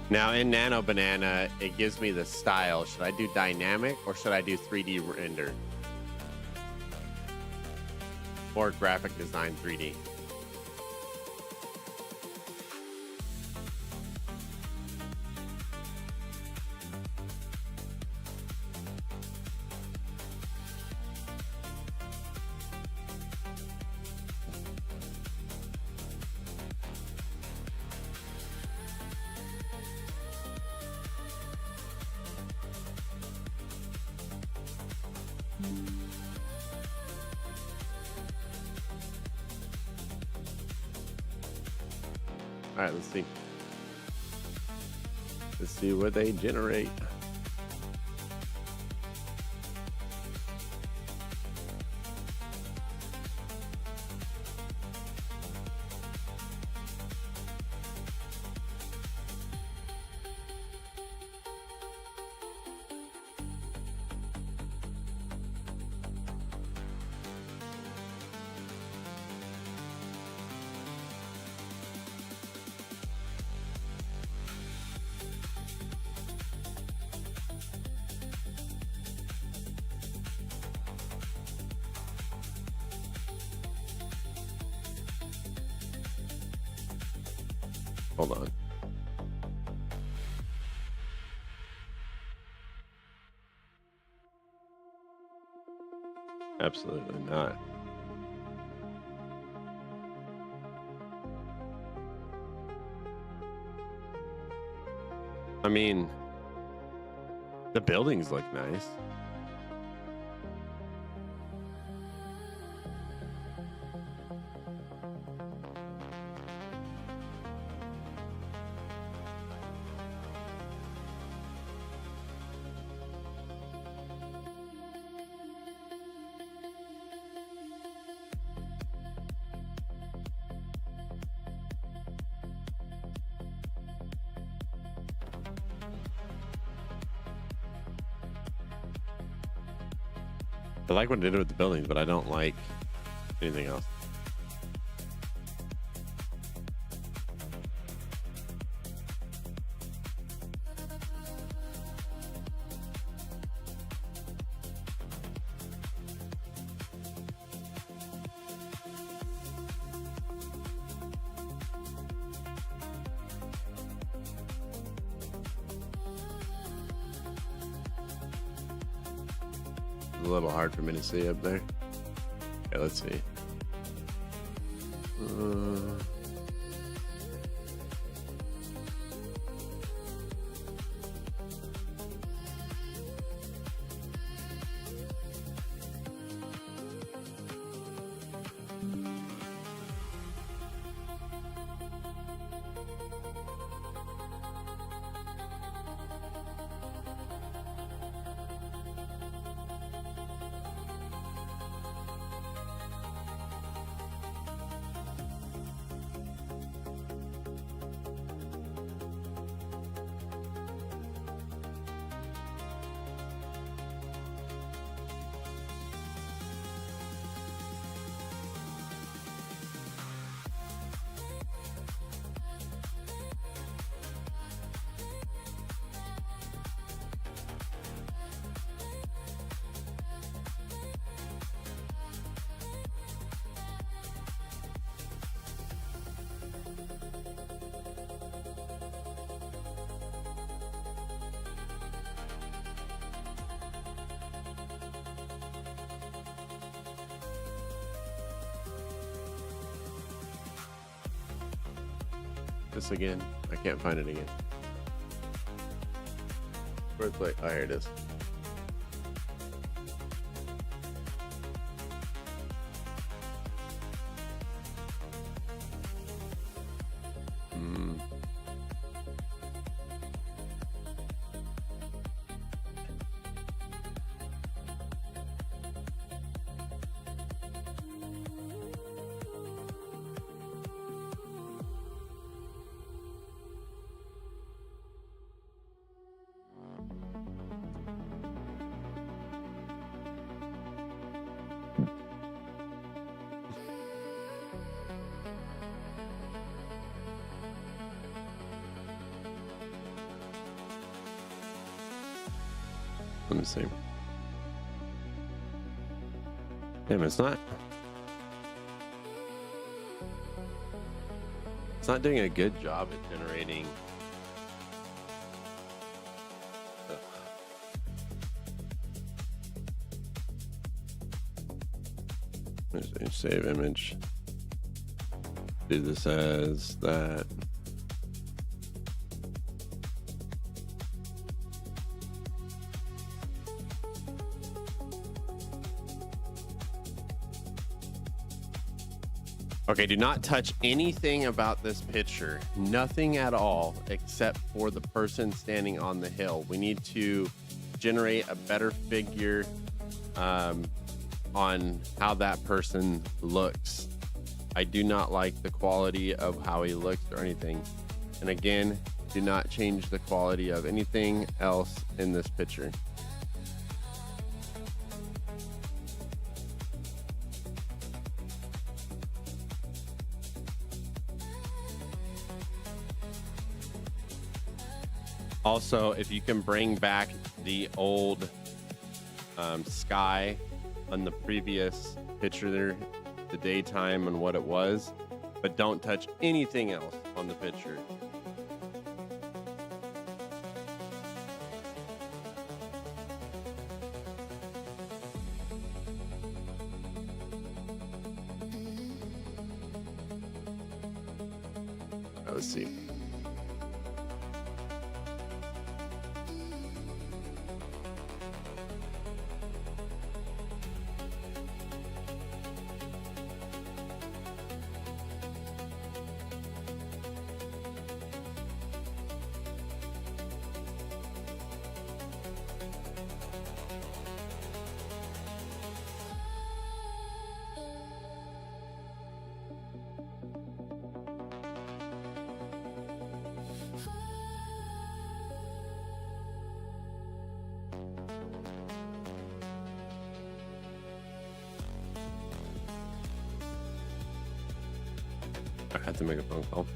Now in Nano Banana, it gives me the style. Should I do dynamic or should I do 3D render? Or graphic design 3D? All right, let's see. Let's see what they generate. Hold on. Absolutely not. I mean, the buildings look nice. I like what I did with the buildings, but I don't like anything else. A little hard for me to see up there. Okay, let's see. This again. I can't find it again. Where's like? Oh, here it is. Let me see. Damn, it's not doing a good job at generating. Ugh. Let's see, save image. Do this as that. Okay, do not touch anything about this picture. Nothing at all except for the person standing on the hill. We need to generate a better figure on how that person looks. I do not like the quality of how he looks or anything. And again, do not change the quality of anything else in this picture. Also, if you can bring back the old sky on the previous picture there, the daytime and what it was, but don't touch anything else on the picture. Let's see. I had to make a phone call.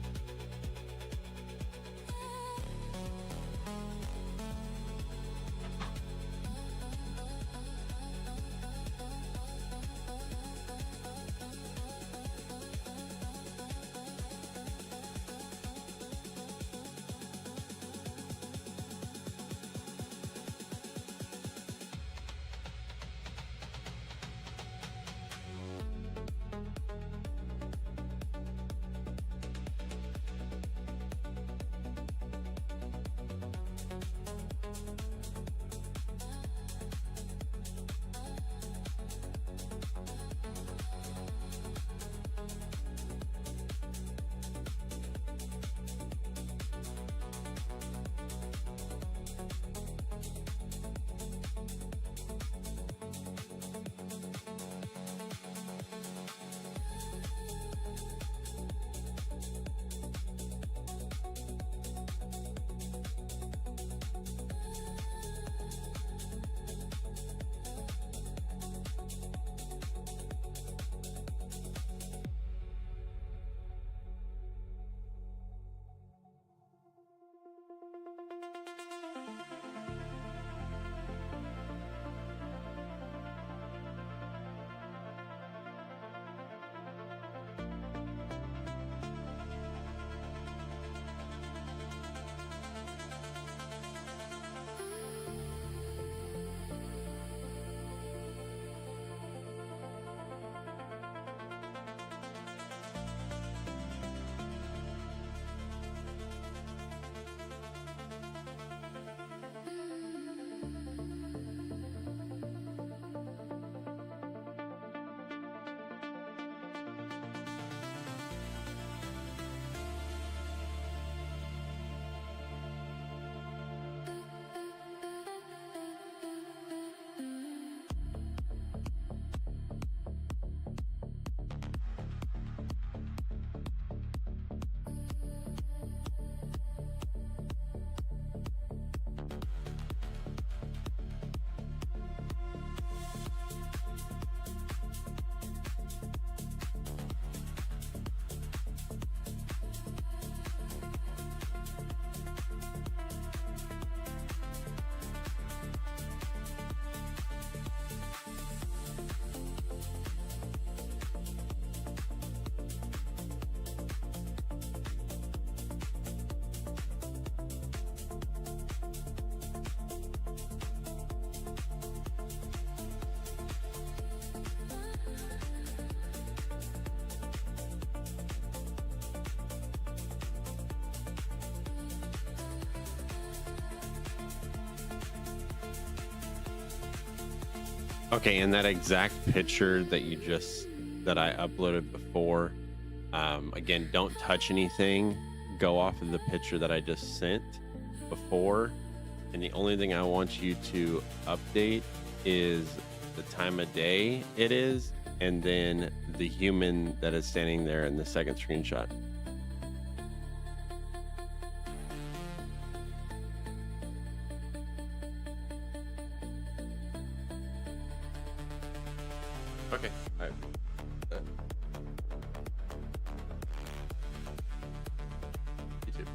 Okay, and that exact picture that I uploaded before, again, don't touch anything. Go off of the picture that I just sent before, and the only thing I want you to update is the time of day it is, and then the human that is standing there in the second screenshot. Okay. All right. You too.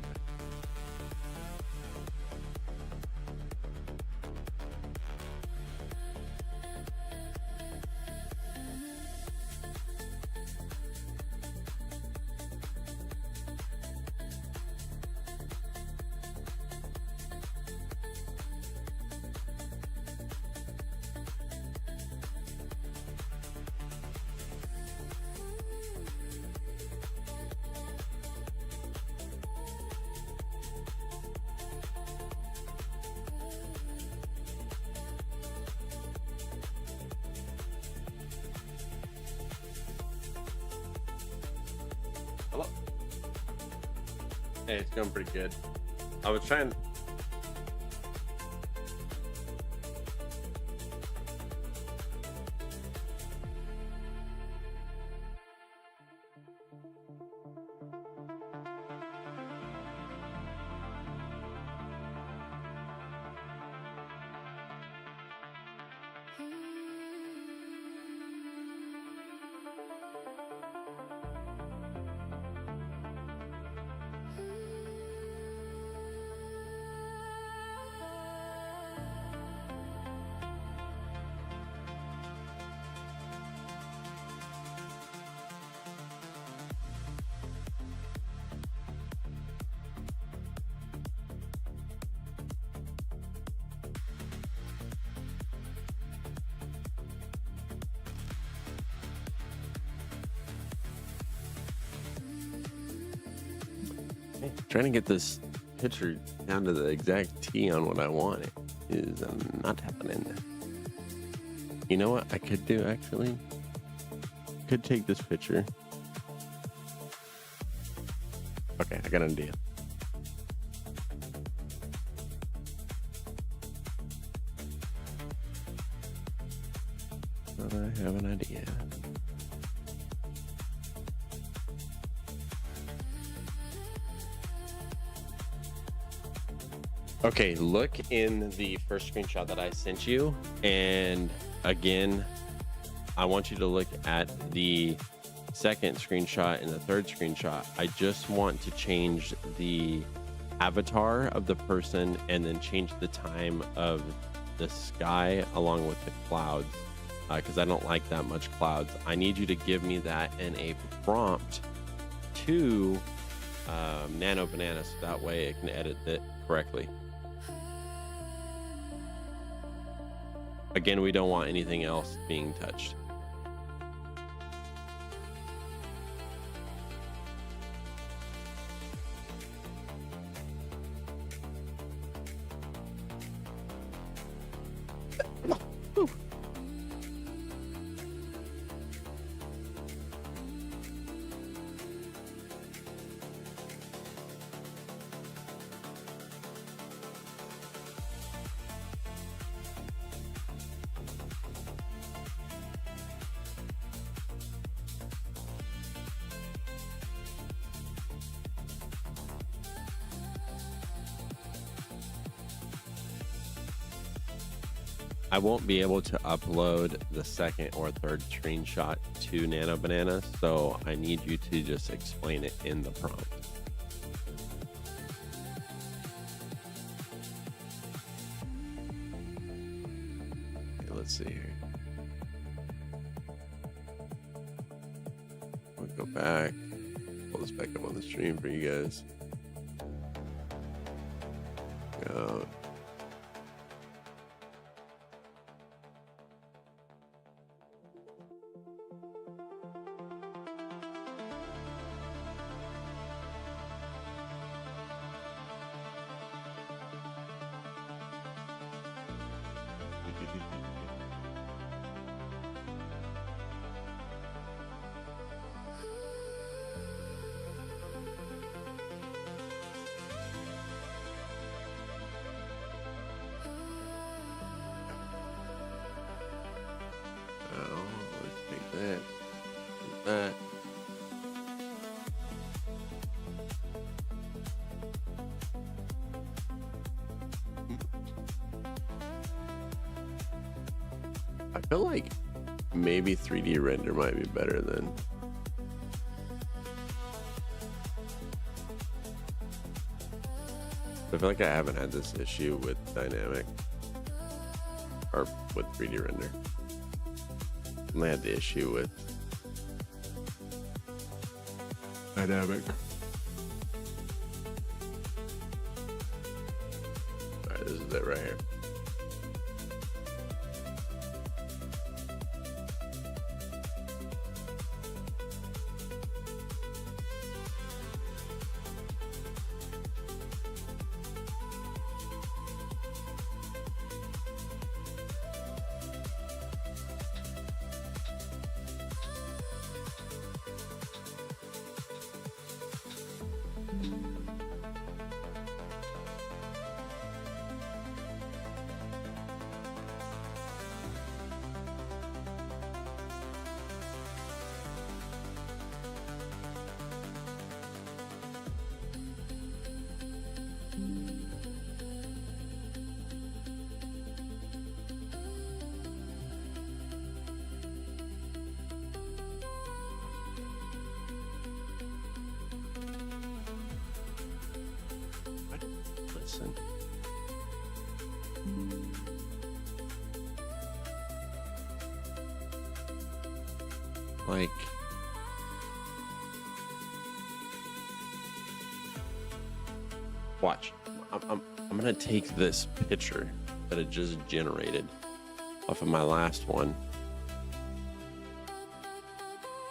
Hey, it's going pretty good. I was trying. Trying to get this picture down to the exact T on what I want it is not happening. You know what I could do actually? Could take this picture. Okay, I got an idea. I have an idea. Okay, look in the first screenshot that I sent you. And again, I want you to look at the second screenshot and the third screenshot. I just want to change the avatar of the person and then change the time of the sky along with the clouds, because I don't like that much clouds. I need you to give me that in a prompt to Nano Banana, so that way it can edit it correctly. Again, we don't want anything else being touched. I won't be able to upload the second or third screenshot to Nano Banana, so I need you to just explain it in the prompt. Okay, let's see here. We'll go back, pull this back up on the stream for you guys. Go. I feel like maybe 3D render might be better than. I feel like I haven't had this issue with dynamic or with 3D render. I had the issue with dynamic. All right, this is it right here. listen. Like, watch. I'm gonna take this picture that it just generated off of my last one.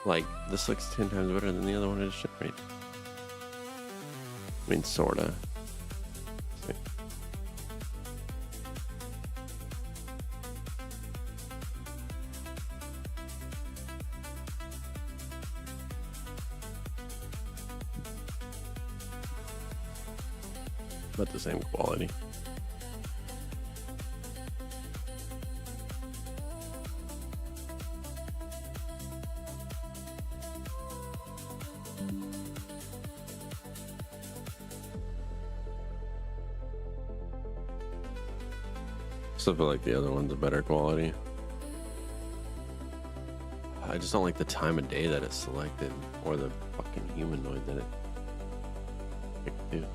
Like, this looks 10 times better than the other one it just generated. I mean, sorta. See. But the same quality. Still feel like the other one's a better quality. I just don't like the time of day that it's selected, or the fucking humanoid that it picked to.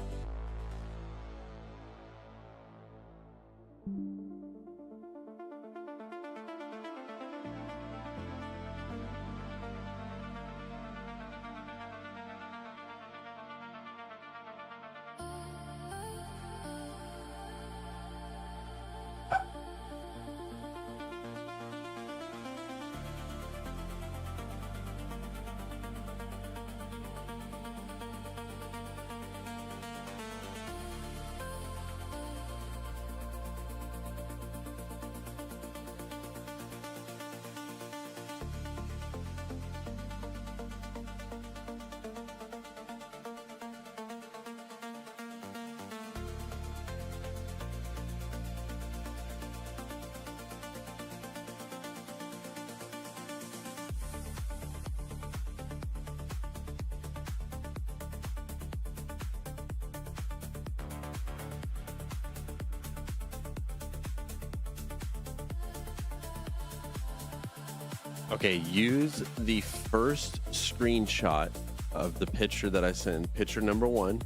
Okay, use the first screenshot of the picture that I sent, picture number 1,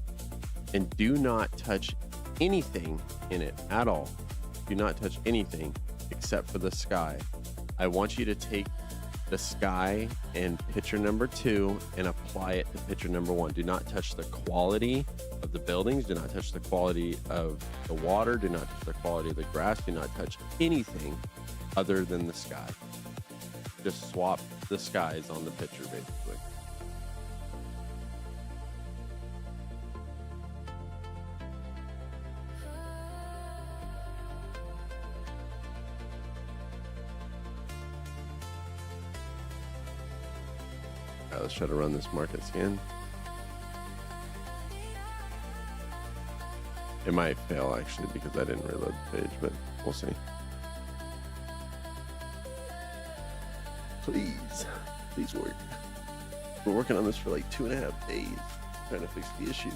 and do not touch anything in it at all. Do not touch anything except for the sky. I want you to take the sky and picture number 2 and apply it to picture number 1. Do not touch the quality of the buildings. Do not touch the quality of the water. Do not touch the quality of the grass. Do not touch anything other than the sky. Just swap the skies on the picture, basically. All right, let's try to run this market scan. It might fail, actually, because I didn't reload the page, but we'll see. Please work. We're working on this for like 2.5 days, trying to fix the issue.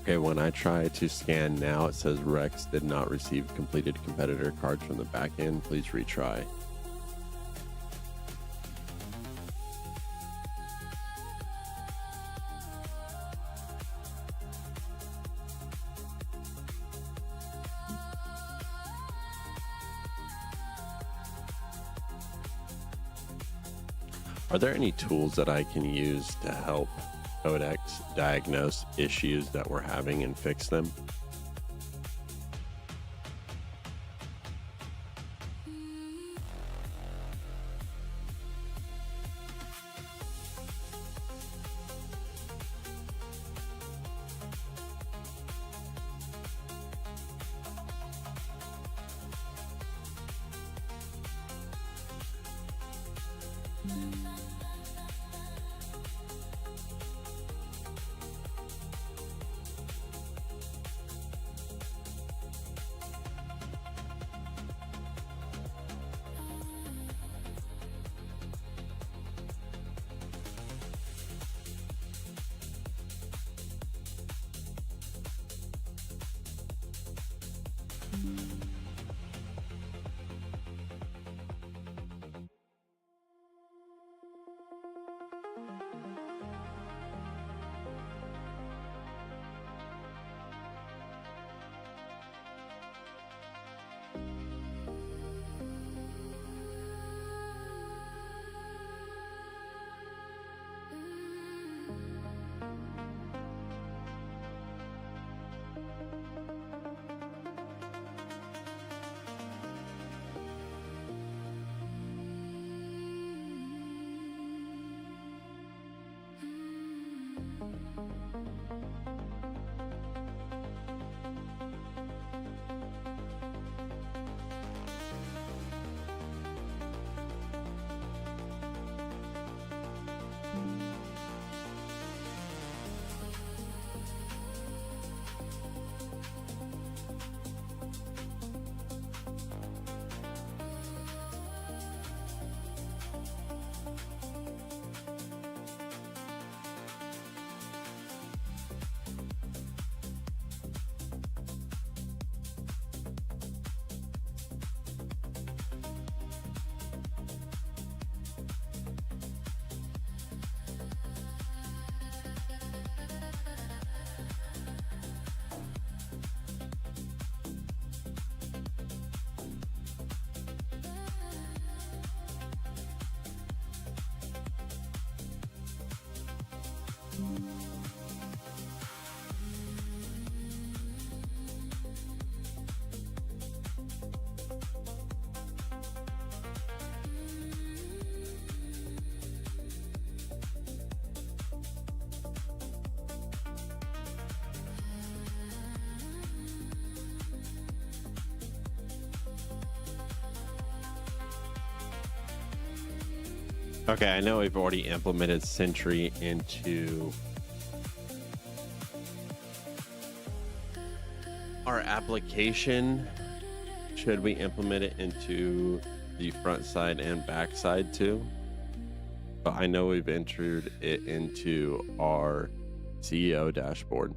Okay, when I try to scan now, it says Rex did not receive completed competitor cards from the back end. Please retry. Are there any tools that I can use to help Codex diagnose issues that we're having and fix them? Okay, I know we've already implemented Sentry into our application. Should we implement it into the front side and back side too? But I know we've entered it into our CEO dashboard.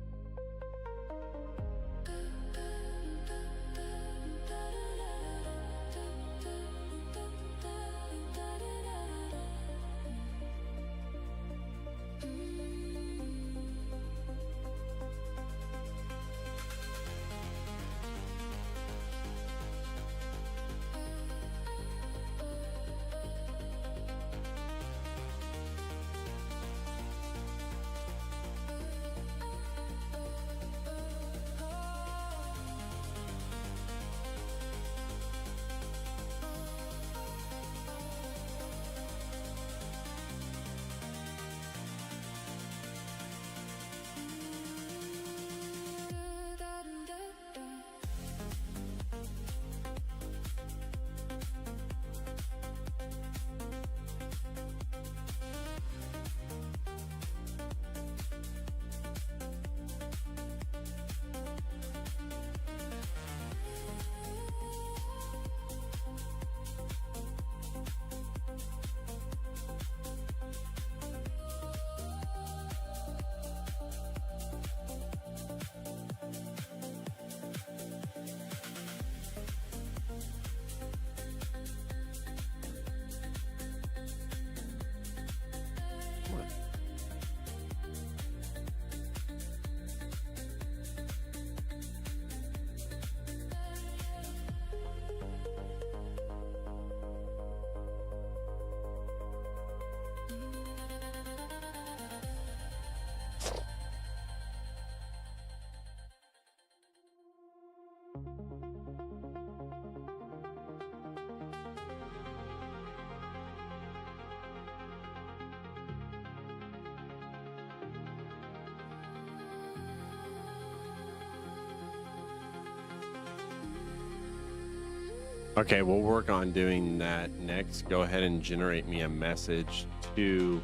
Okay, we'll work on doing that next. Go ahead and generate me a message to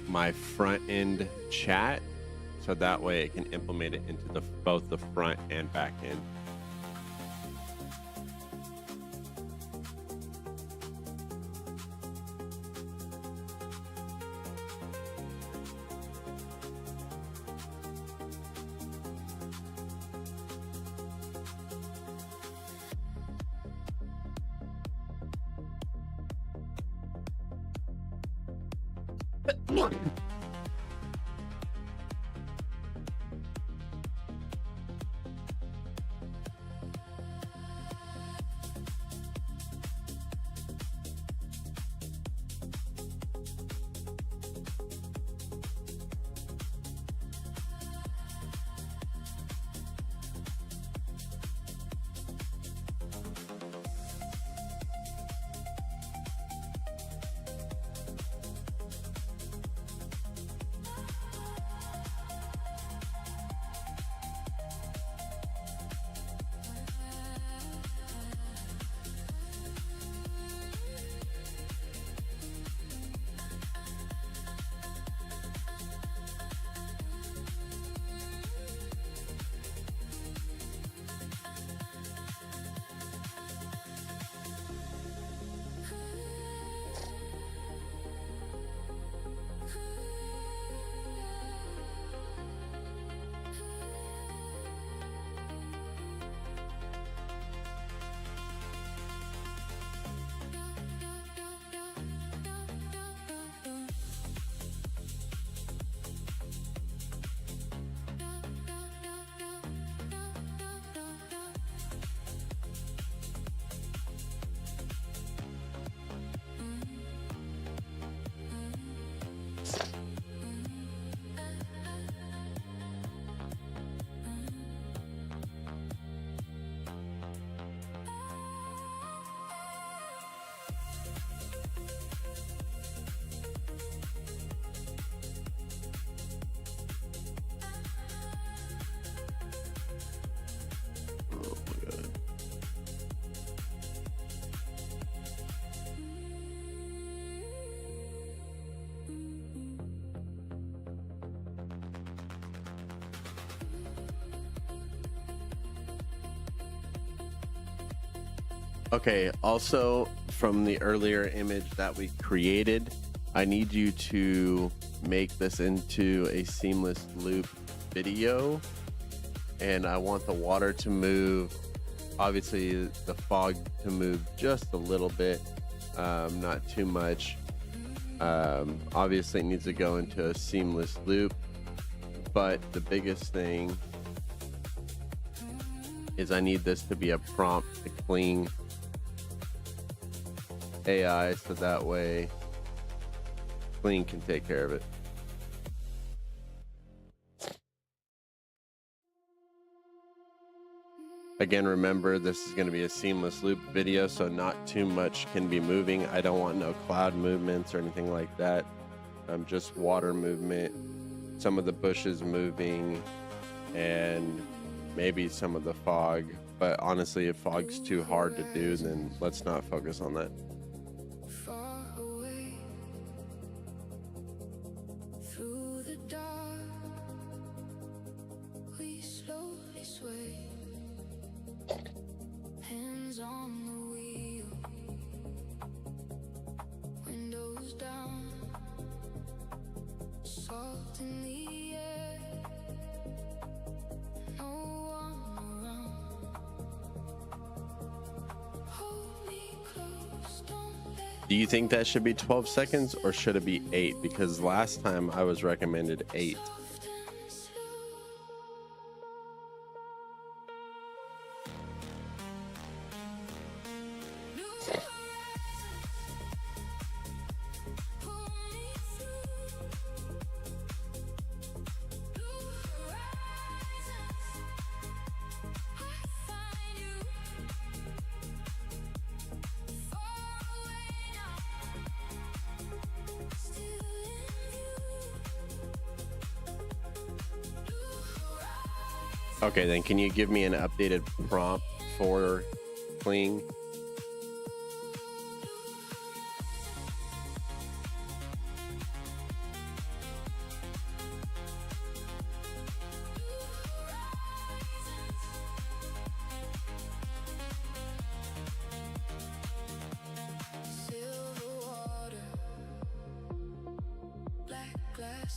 my front end chat, so that way it can implement it into both the front and back end. Okay, also from the earlier image that we created, I need you to make this into a seamless loop video, and I want the water to move, obviously the fog to move just a little bit, not too much. Obviously it needs to go into a seamless loop, but the biggest thing is I need this to be a prompt to clean AI, so that way Clean can take care of it. Again, remember, this is going to be a seamless loop video, so not too much can be moving. I don't want no cloud movements or anything like that. Just water movement, some of the bushes moving, and maybe some of the fog. But honestly, if fog's too hard to do, then let's not focus on that. Far away through the dark, we slowly sway, hands on the wheel, windows down, salt in the air, no one around. Hold me close, don't let Do you think that should be 12 seconds or should it be 8? Because last time I was recommended 8. soft and slow. New horizons pull me through. New horizons, I find you. Far away now, still in view. New horizons. Okay, then can you give me an updated prompt for Clean?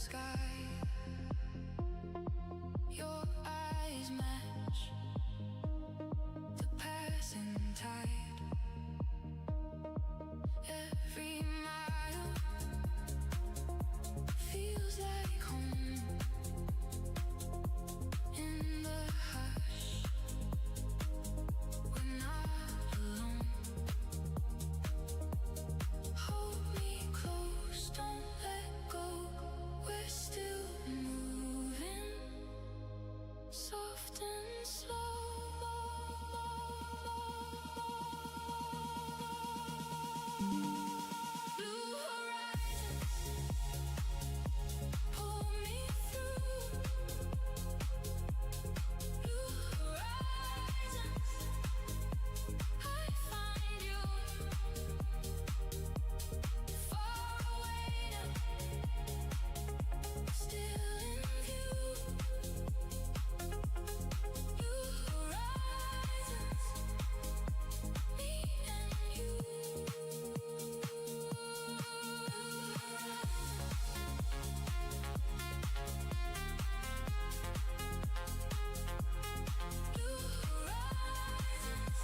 sky. Your eyes match the passing tide. Every mile feels like home. In the hush, we're not alone. Hold me close, don't let go. We're still moving, soft and slow. Blue horizons pull me through. Blue horizons, I find you. Far away now, still in view. Blue horizons, me and you. Blue horizons.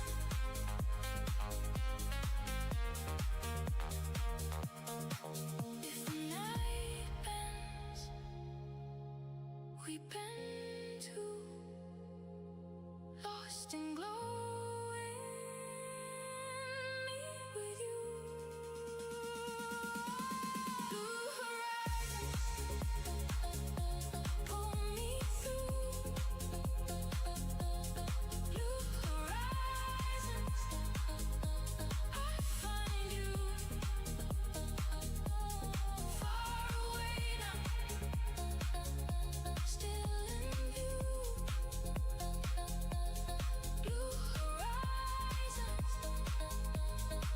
If the night bends, we bend too. Lost and glowing, me with you. Blue horizons pull me through. Blue horizons, I find you. Far away now, still in view. Blue horizons,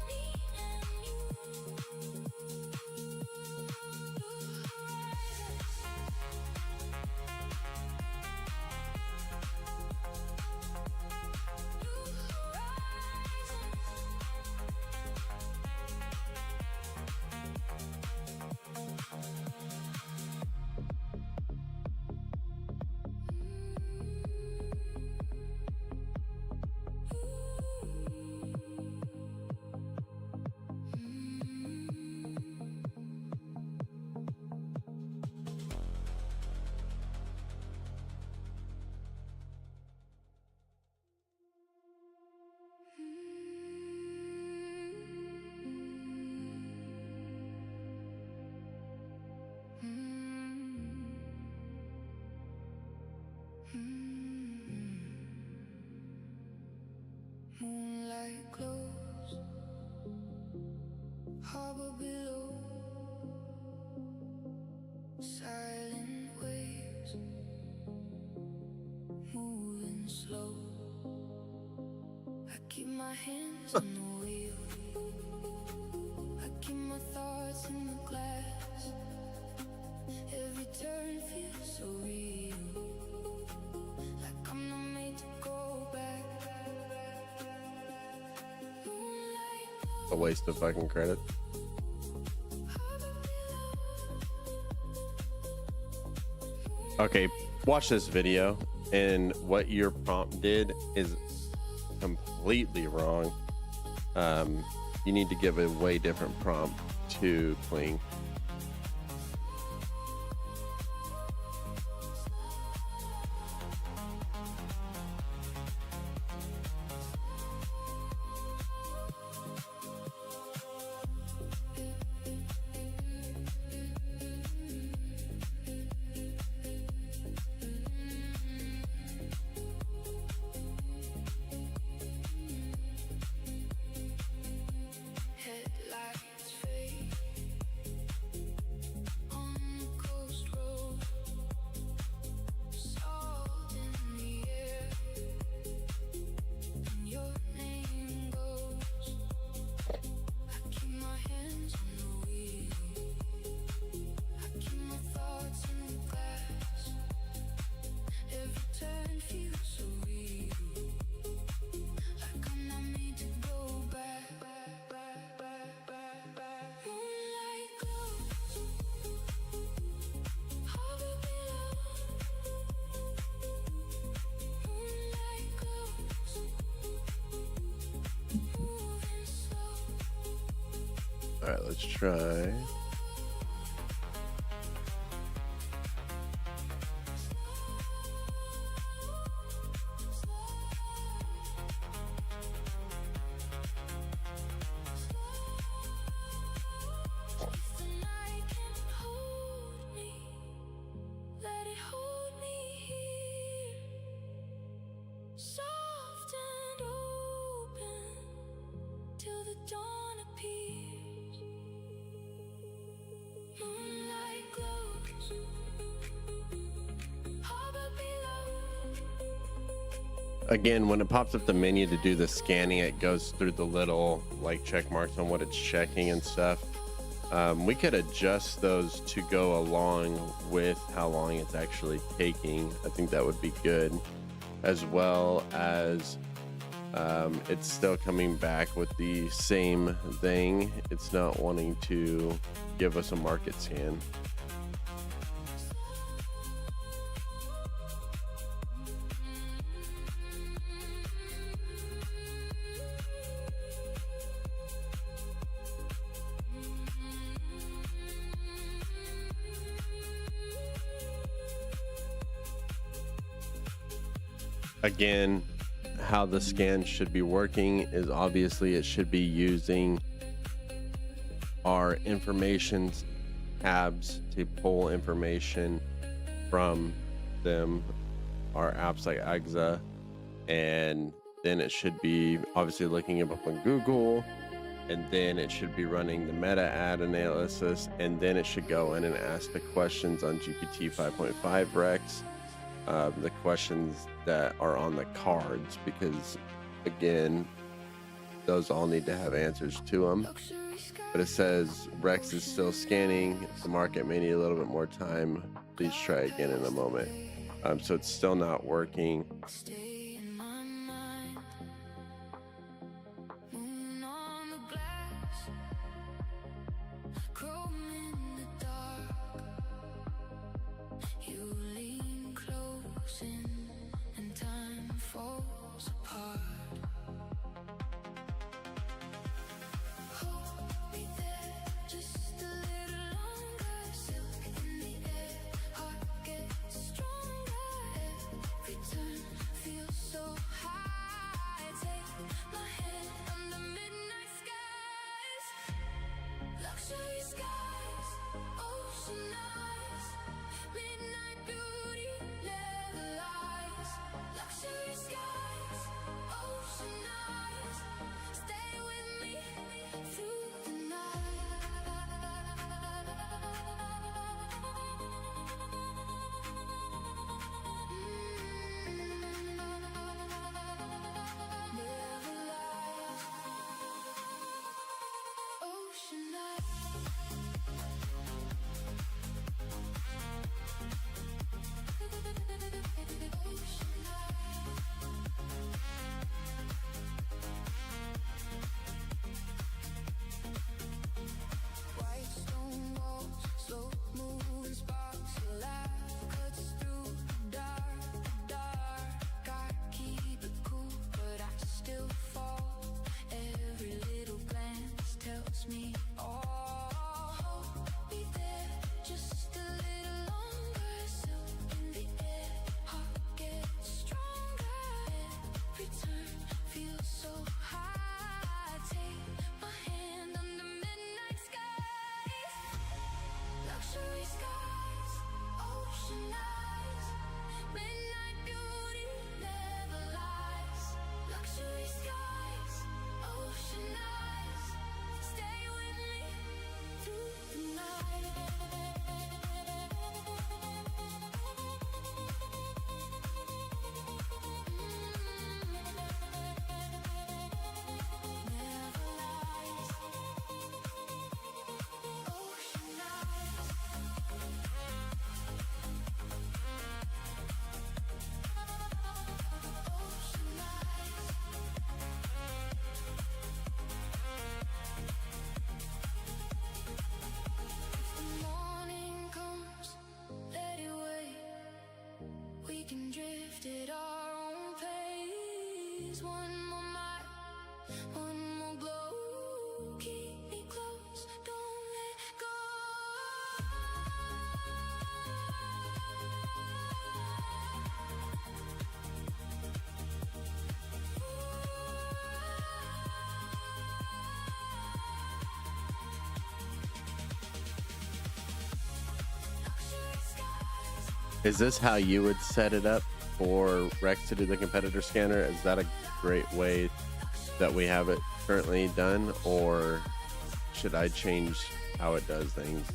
me and you. Blue Moonlight glows, harbor below, silent waves, moving slow. I keep my hands on the wheel, I keep my thoughts in the glass. Every turn feels so real, like I'm not made to go back. A waste of fucking credit. Okay, watch this video, and what your prompt did is completely wrong. You need to give a way different prompt to Kling. Headlights fade, All right, let's try. Soft and open till the dawn appears. Moonlight glows. Harbor below. Again, when it pops up the menu to do the scanning, it goes through the little like check marks on what it's checking and stuff. We could adjust those to go along with how long it's actually taking. I think that would be good, as well as it's still coming back with the same thing. It's not wanting to give us a market scan. Again, how the scan should be working is obviously it should be using our information tabs to pull information from them, our apps like AXA, and then it should be obviously looking them up on Google, and then it should be running the meta ad analysis, and then it should go in and ask the questions on GPT 5.5 Rex. The questions that are on the cards, because again, those all need to have answers to them. But it says Rex is still scanning. The market may need a little bit more time. Please try again in a moment. So it's still not working. Stay in my mind. Moon on the glass. Chrome in the dark. You lean close in and time falls apart. Hold me there just a little longer. Silk in the air, heart gets stronger. Every turn feels Is this how you would set it up for Rex to do the competitor scanner? Is that a great way that we have it currently done, or should I change how it does things?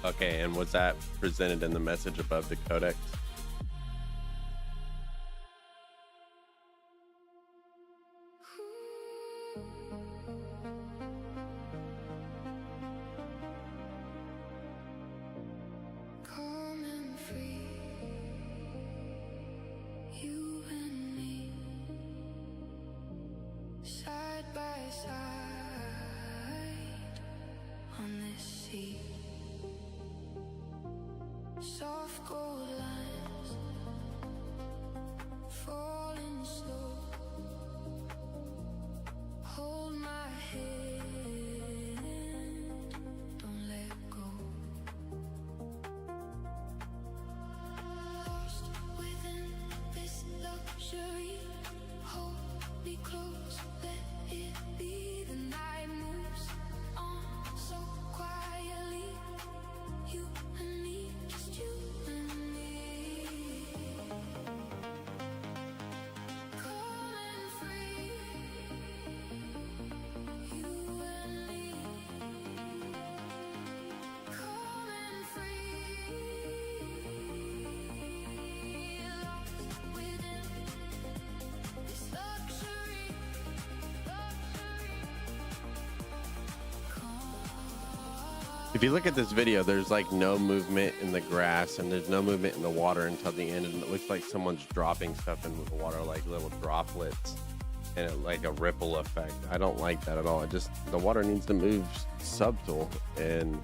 Okay, and was that presented in the message above the codex? Calm and free, you and me, side by side on this sea. Soft gold lines falling slow. Hold my hand, don't let go. Lost within this luxury. Hold me close, let it be. The night moves on so quietly. You and me, just you and me. Calm and free. You and me. Calm and free. Lost within this luxury. If you look at this video, there's like no movement in the grass and there's no movement in the water until the end, and it looks like someone's dropping stuff into the water, like little droplets, and like a ripple effect. I don't like that at all. The water needs to move subtle and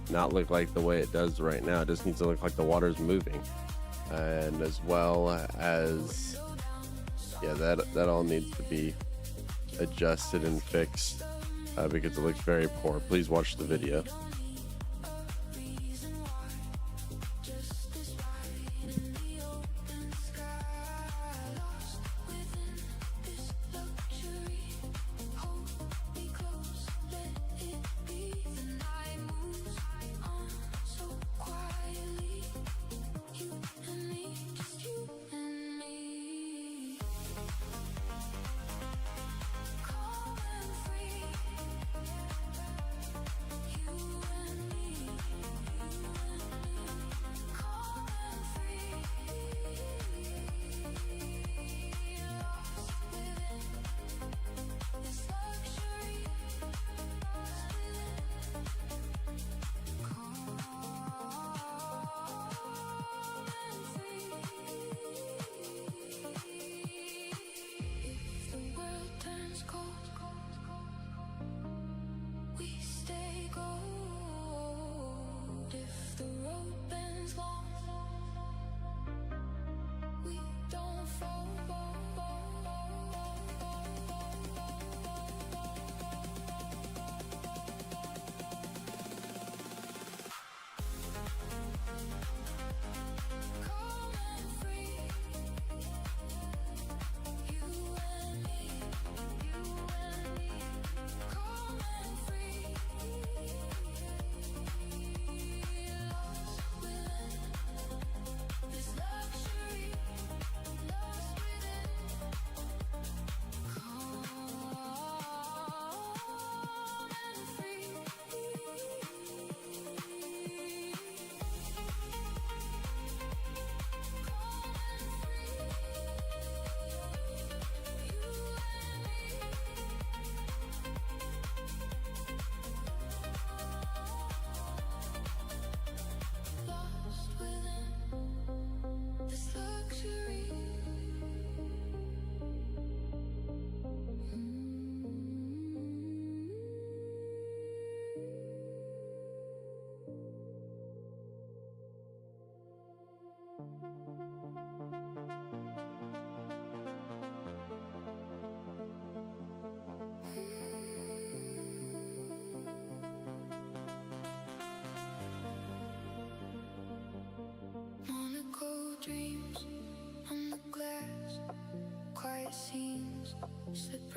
not look like the way it does right now. It just needs to look like the water's moving, and as well as, yeah, that all needs to be adjusted and fixed because it looks very poor. Please watch the video. You and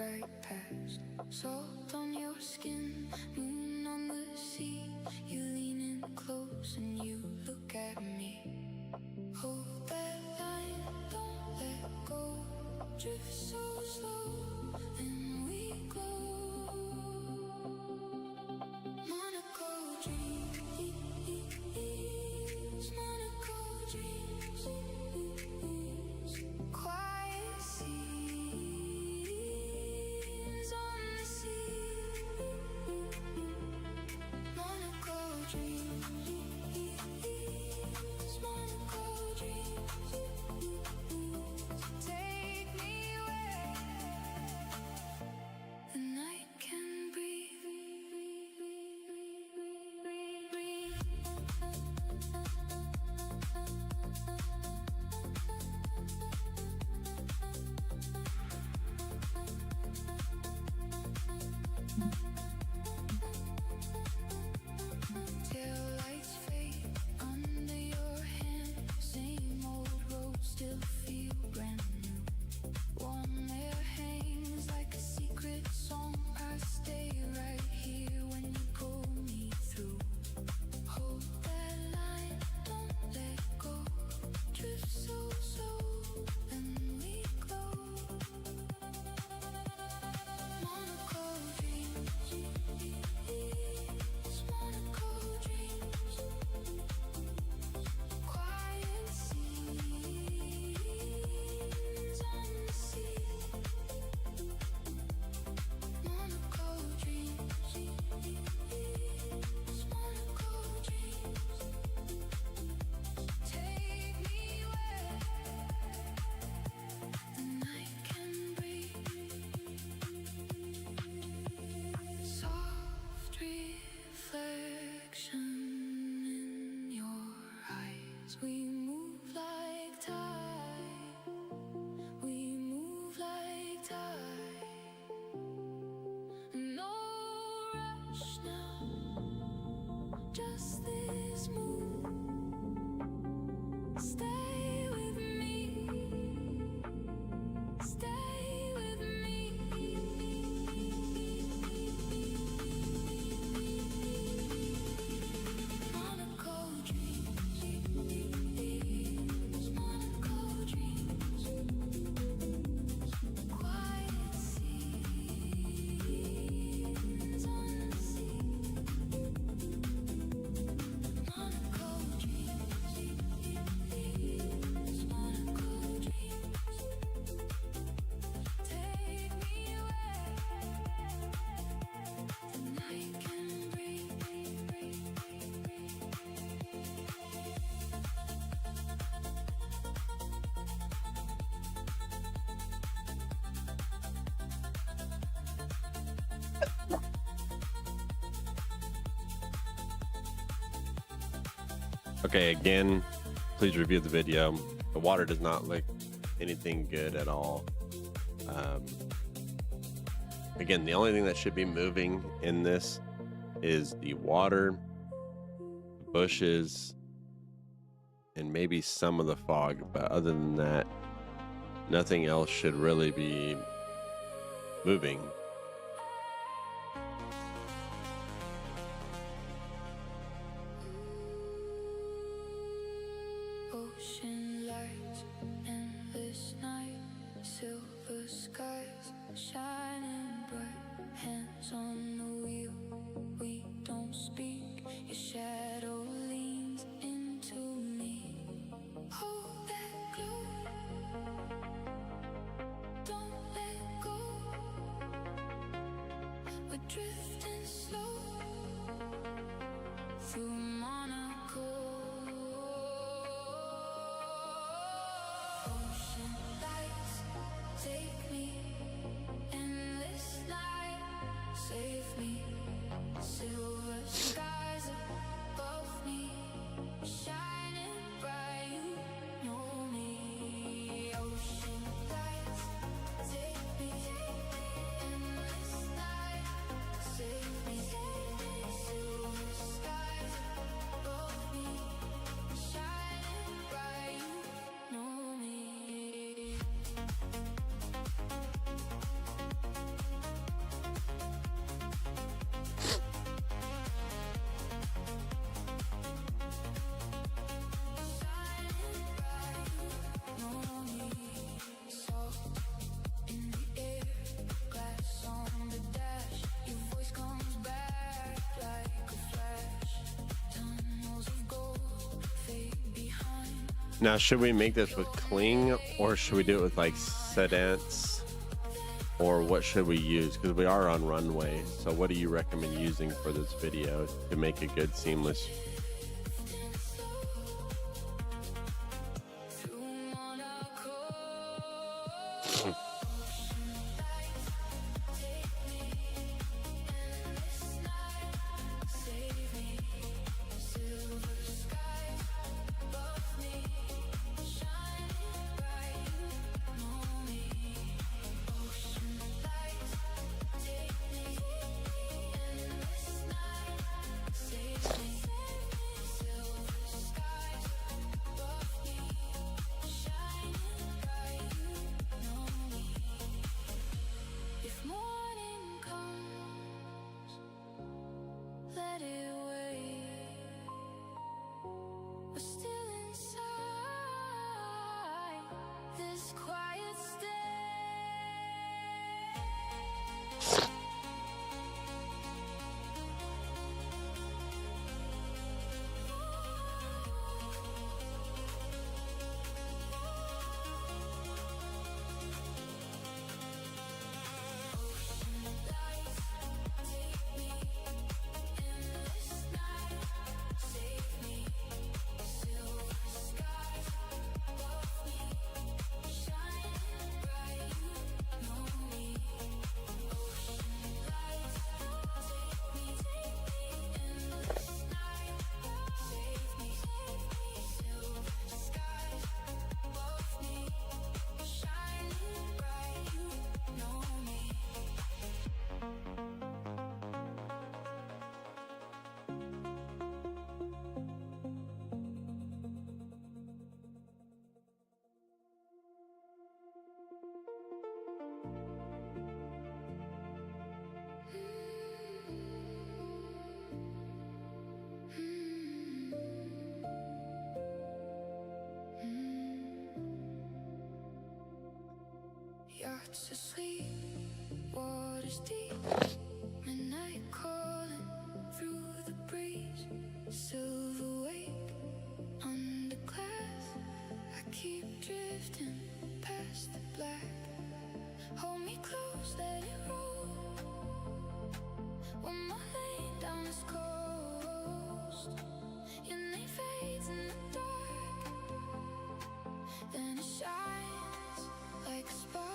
right past. Salt on your skin, moon on the sea. You lean in close and you look at me. Hold that line, don't let go. Drift so slow, then we glow. Monaco dreams, Monaco dreams. Quiet seas on the sea. Monaco dreams, Monaco dreams. Take me where the night can breathe. Tail lights fade under your hand. Same old road, still feel brand new. Warm air hangs like a secret song. I stay right here when you pull me through. Hold that line, don't let go. Drift so slow, then we glow. Monaco dreams, Monaco dreams. Quiet seas on the sea. Monaco dreams, Monaco dreams. Take me where the night can breathe. Soft reflection in your eyes. We move like tide. We move like tide. No rush now, just this move. Stay with me, stay with me. Monaco dreams, Monaco dreams. Quiet seas on the sea. Monaco dreams, Monaco dreams. Take me where the night can breathe. Okay, again, please review the video. The water does not look anything good at all. Again, the only thing that should be moving in this is the water, bushes, and maybe some of the fog. But other than that, nothing else should really be moving. Ocean lights, endless night, silver skies, shining bright. Hands on the wheel, we don't speak. Your shadow leans into me. Hold that glow, don't let go. We're drifting slow through Monaco. Ocean lights, take me. Endless night, save me. Now, should we make this with Kling, or should we do it with like Sedence, or what should we use? Because we are on Runway. So what do you recommend using for this video to make a good seamless? Yachts asleep, waters deep, midnight calling through the breeze, silver wake under glass. I keep drifting past the black. Hold me close, let it roll. When my lane down this coast, your name fades in the dark, then it shines like a spark.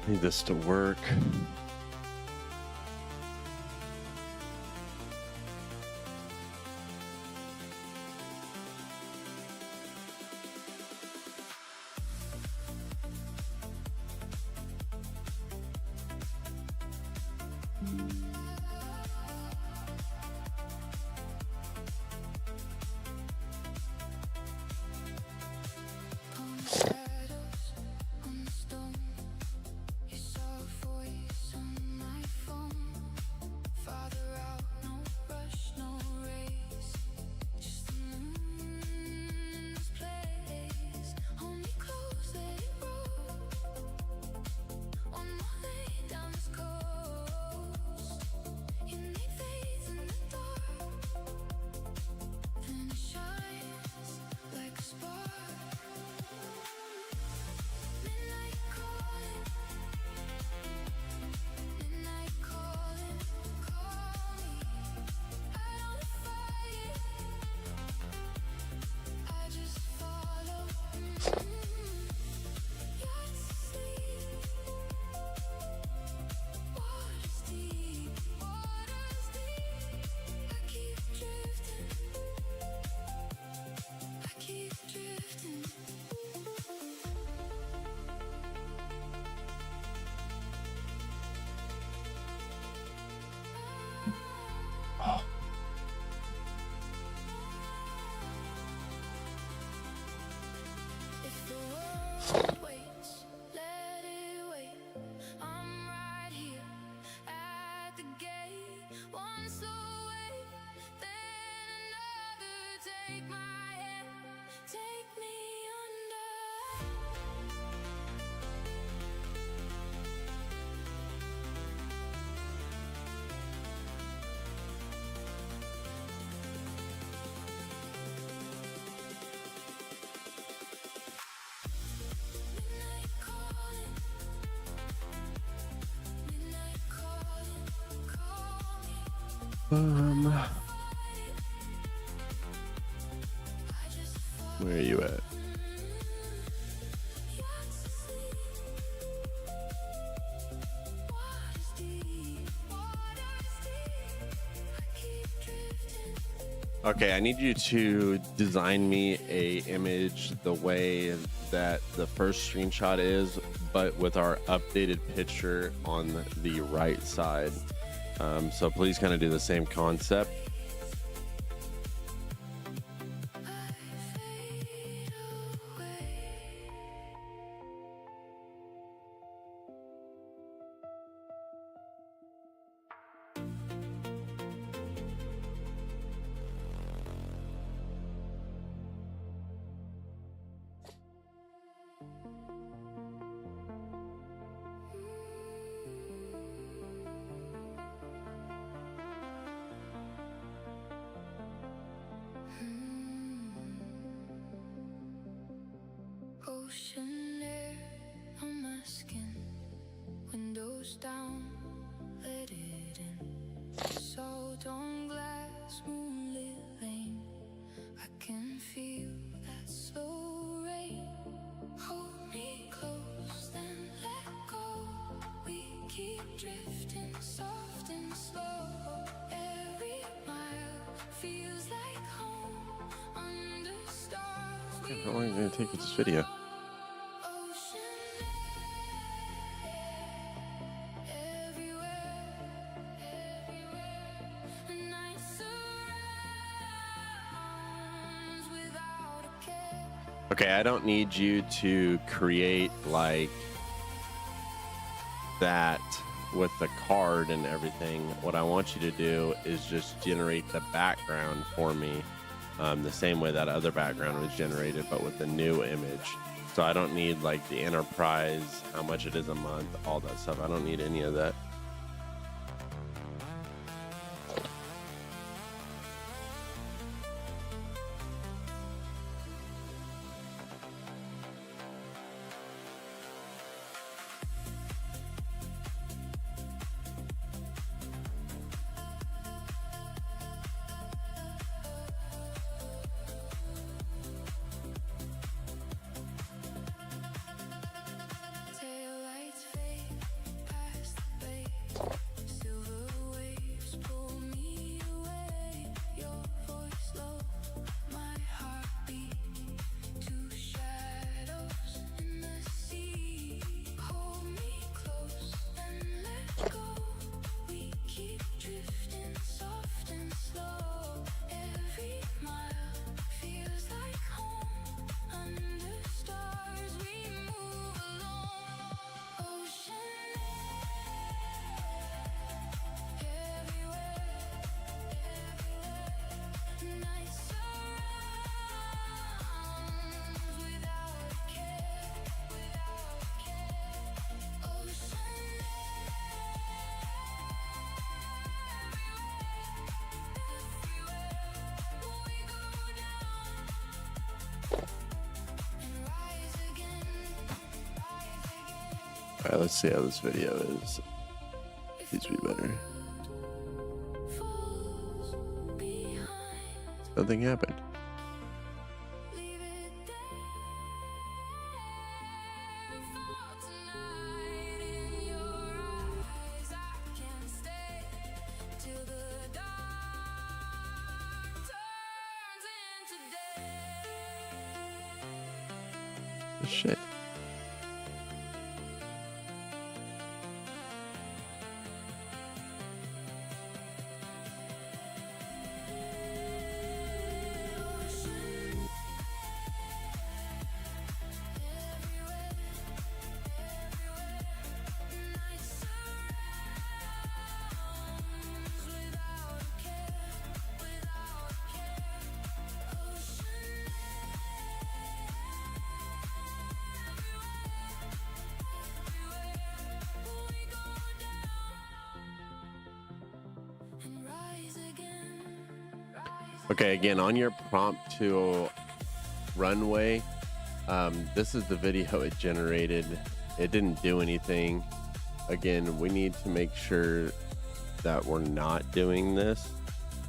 Need this to work. Where are you at? Okay, I need you to design me a image the way that the first screenshot is, but with our updated picture on the right side. So please kind of do the same concept. Ocean air on my skin, windows down, let it in. Salt on glass, moonlit lane, I can feel that slow rain. Hold me close, then let go. We keep drifting soft and slow. Every mile feels like home under stars. How long is it going to take with this video? Okay, I don't need you to create like that with the card and everything. What I want you to do is just generate the background for me, the same way that other background was generated, but with a new image. So I don't need like the enterprise, how much it is a month, all that stuff. I don't need any of that. Taillights fade past the bay, silver waves pull me away. Your voice low, my heartbeat, two shadows in the sea. Hold me close and let go. We keep drifting soft and slow. Every mile feels like home. Under stars we move along. Ocean everywhere, everywhere. Night surrounds without a care, without a care. Ocean everywhere, everywhere. We go down and rise again, rise again. All right, let's see how this video is. Needs to be better. Falls behind. Nothing happened. Leave it there for tonight. In your eyes, I can stay till the dark turns into day. Shit. Okay, again, on your prompt to runway, this is the video it generated. It didn't do anything. Again, we need to make sure that we're not doing this.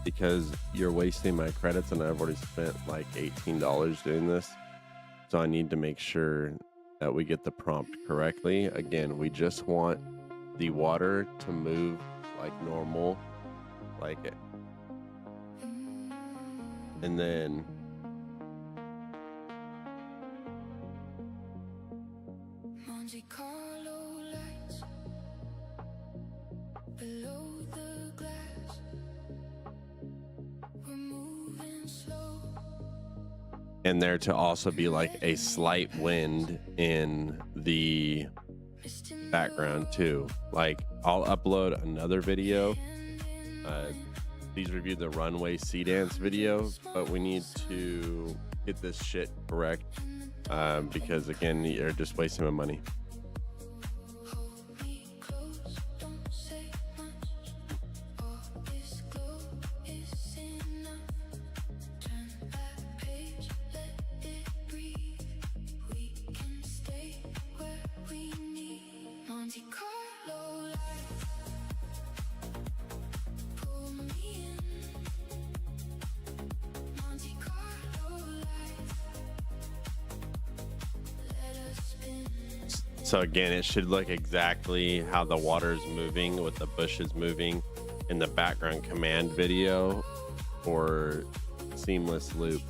because you're wasting my credits and I've already spent like $18 doing this. So I need to make sure that we get the prompt correctly. Again, we just want the water to move like normal, like it. And then Monte Carlo lights below the glass. We're moving slow. and there to also be like a slight wind in the background too. Like I'll upload another video. Please review the runway sea dance video, but we need to get this shit correct because again, you're just wasting my money. So again, it should look exactly how the water is moving with the bushes moving in the background command video for seamless loop.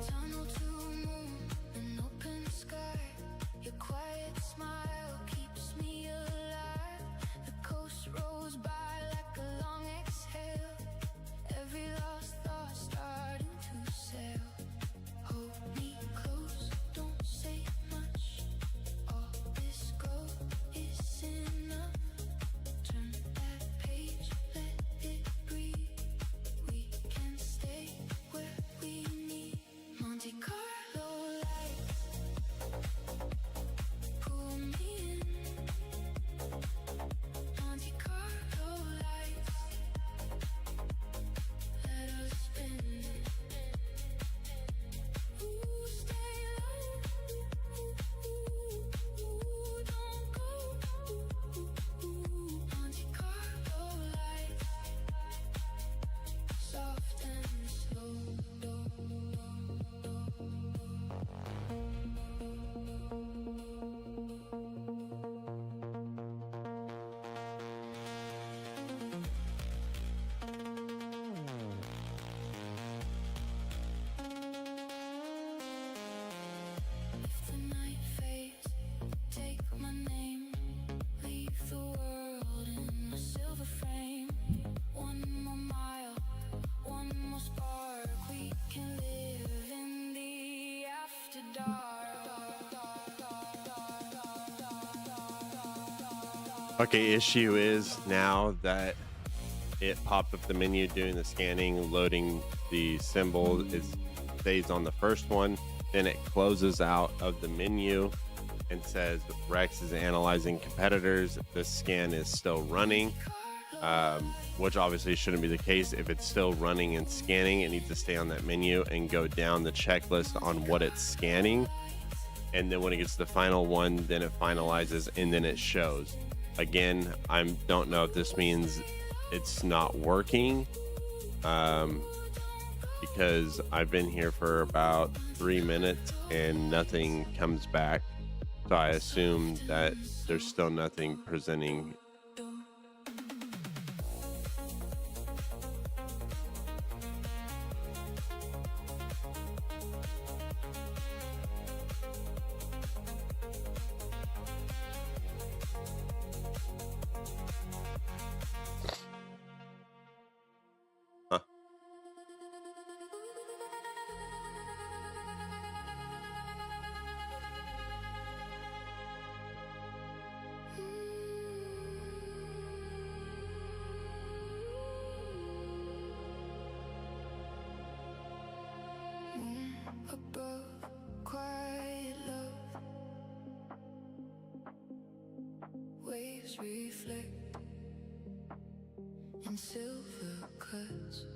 Tunnel to moon, an open sky. Your quiet smile keeps me alive. The coast rolls by like a long exhale. Every lost thought starting to sail. Hold me close, don't say much. All this glow is enough. Turn that page, let it breathe. We can stay where we need. Monte Carlo lights pull me in. Monte Carlo lights let us spin. Ooh, stay low. Ooh, don't go. Monte Carlo lights, soft and slow. If the night fades, take my name. Leave the world in a silver frame. One more mile, one more spark. We can live in the after dark. Okay, issue is now that it popped up the menu doing the scanning, loading the symbol. It stays on the first one, then it closes out of the menu and says Rex is analyzing competitors. The scan is still running, which obviously shouldn't be the case. If it's still running and scanning, it needs to stay on that menu and go down the checklist on what it's scanning. And then when it gets to the final one, then it finalizes and then it shows. Again, I don't know if this means it's not working, because I've been here for about 3 minutes and nothing comes back. So I assume that there's still nothing presenting. Huh. Moon above, quiet love. waves reflect in silver cuts.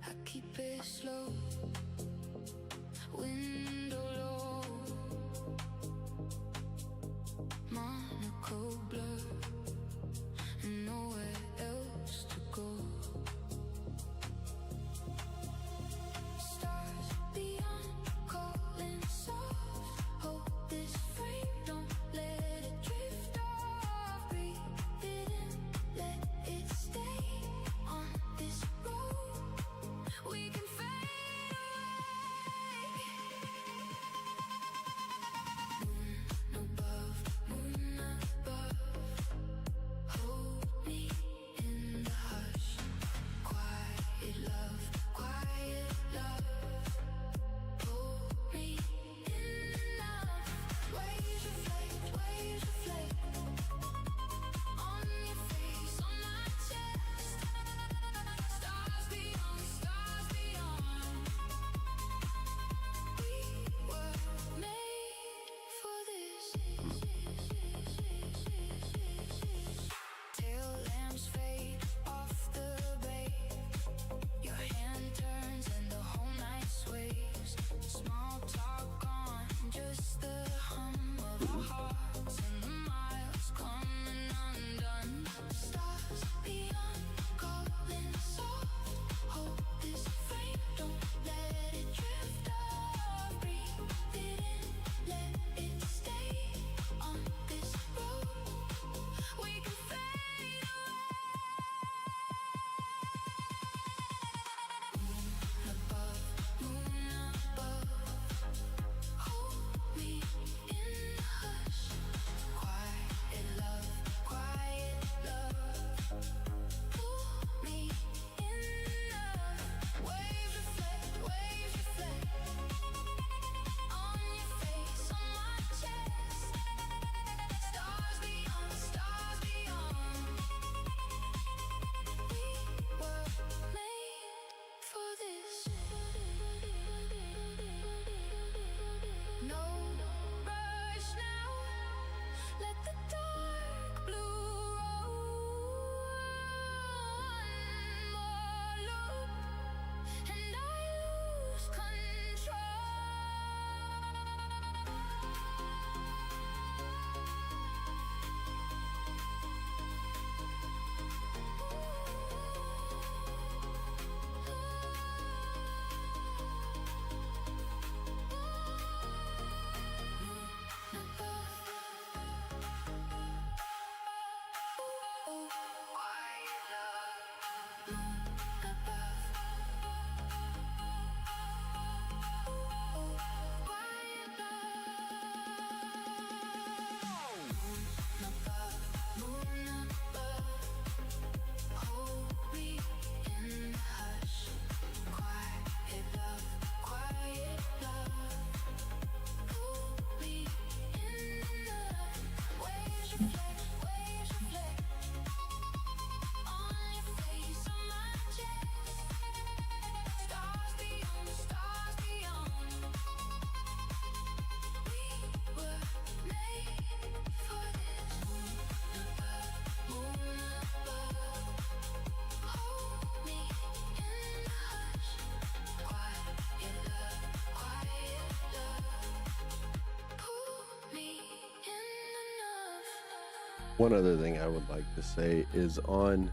I keep it slow, window low, Monaco blur, and nowhere else to go. Stars beyond calling soft, hold this frame, don't let it drift off. Breathe it in, let it stay on this road. We can fade away. Moon above, hold me in the hush. Quiet love, pull me in enough. Waves reflect on your face, on my chest. Stars beyond, we were made for this. Tail lamps fade off the bay. Your hand turns and the whole night sways. Small talk gone, just the hum of our hearts and the miles coming undone. Stars beyond calling soft, hold this frame, don't let it drift off. Breathe it in, let it stay on this road. We can fade away. Moon above, hold me in the hush. Quiet love, pull me in enough. Waves reflect on your face, on my chest. Stars beyond, we were made for this. No rush now, let the dark blue run. More loop, and I lose One other thing I would like to say is on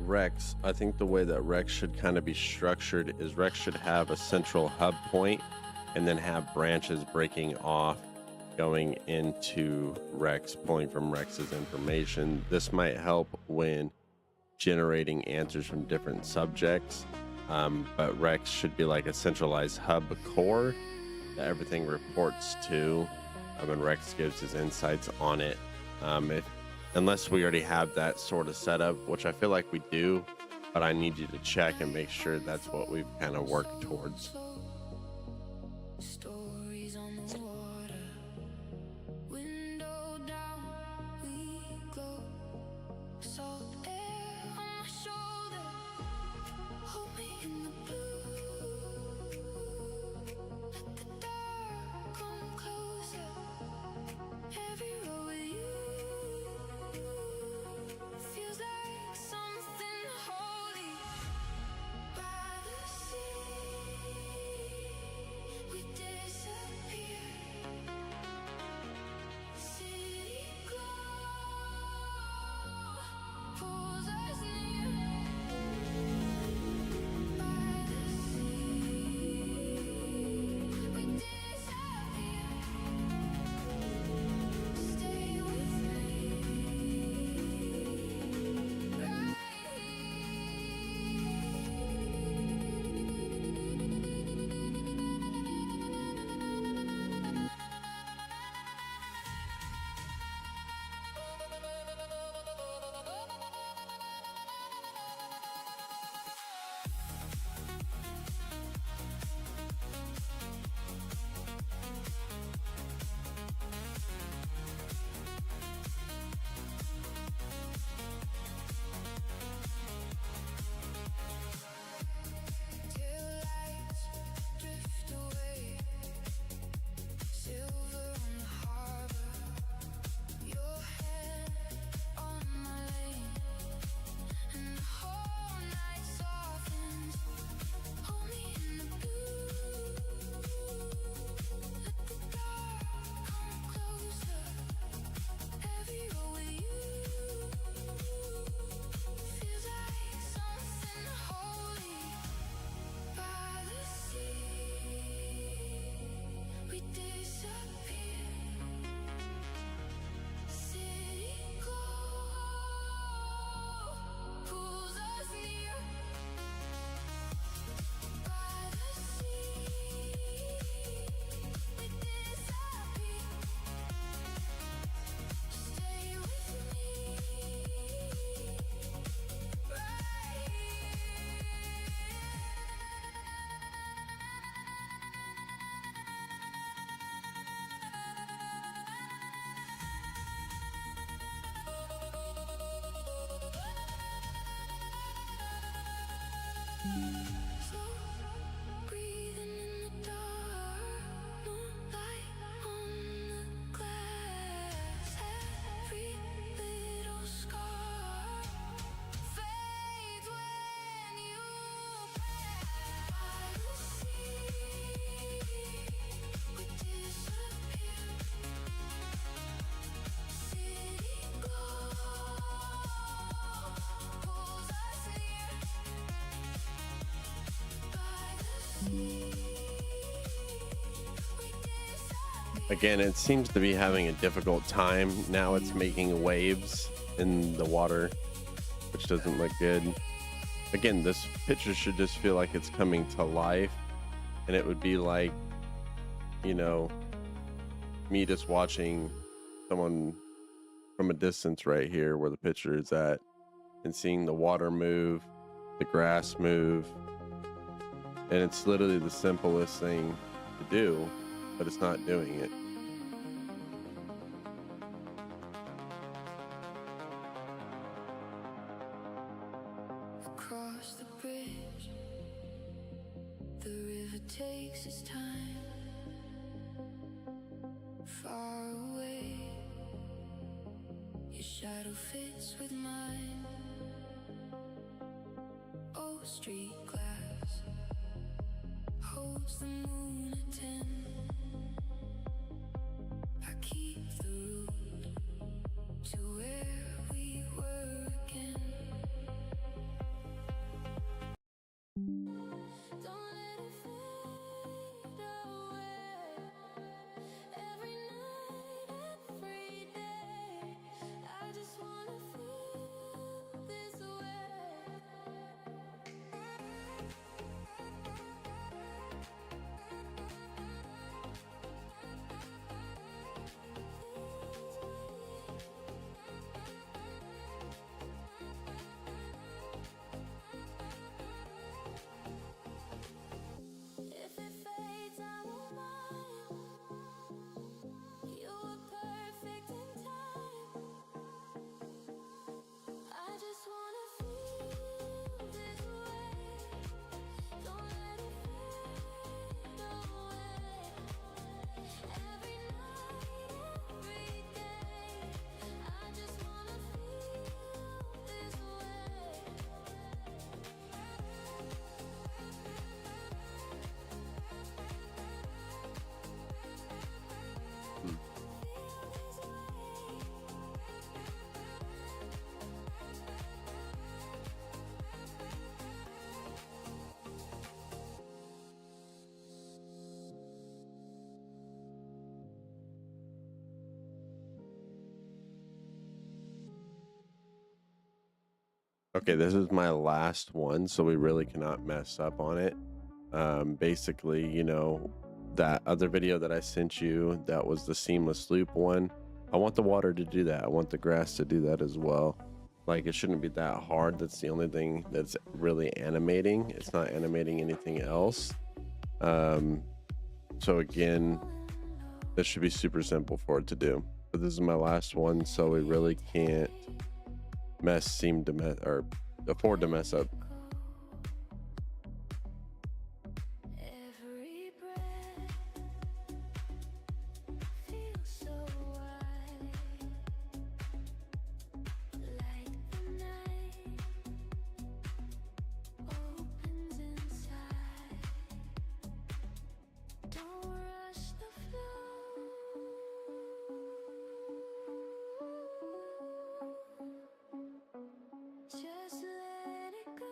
Rex, I think the way that Rex should kind of be structured is Rex should have a central hub point and then have branches breaking off going into Rex, pulling from Rex's information. This might help when generating answers from different subjects, but Rex should be like a centralized hub core that everything reports to, and Rex gives his insights on it. Unless we already have that sort of setup, which I feel like we do, but I need you to check and make sure that's what we've kind of worked towards. Stories on the water, window down, we glow. Salt air on my shoulder, hold me in the blue. Let the dark come closer, every road with you. Breathing in the dark, moonlight on the glass. Every little scar fades when you pass by the sea. We disappear. City glow pulls us near. By the sea. Again, it seems to be having a difficult time. Now it's making waves in the water, which doesn't look good. Again, this picture should just feel like it's coming to life, and it would be like, you know, me just watching someone from a distance right here where the picture is at, and seeing the water move, the grass move, and it's literally the simplest thing to do, but it's not doing it. Across the bridge, the river takes its time. Far away, your shadow fits with mine. Oh, street glass holds the moon at 10. I keep the route to where we were again. Don't let it fade away. Every night, every day, I just wanna feel this way. If it fades, I won't mind. You were perfect in time. I just wanna feel this way. Don't let it fade away. Every night, every day, I just wanna feel this way. Okay, this is my last one, so we really cannot mess up on it. Basically, you know, that other video that I sent you, that was the seamless loop one. I want the water to do that. I want the grass to do that as well. Like, it shouldn't be that hard. That's the only thing that's really animating. It's not animating anything else. So again, this should be super simple for it to do. But this is my last one, so we really can't afford to mess up. Every breath feels so wide, like the night opens inside. Don't rush the flow. Just let it go.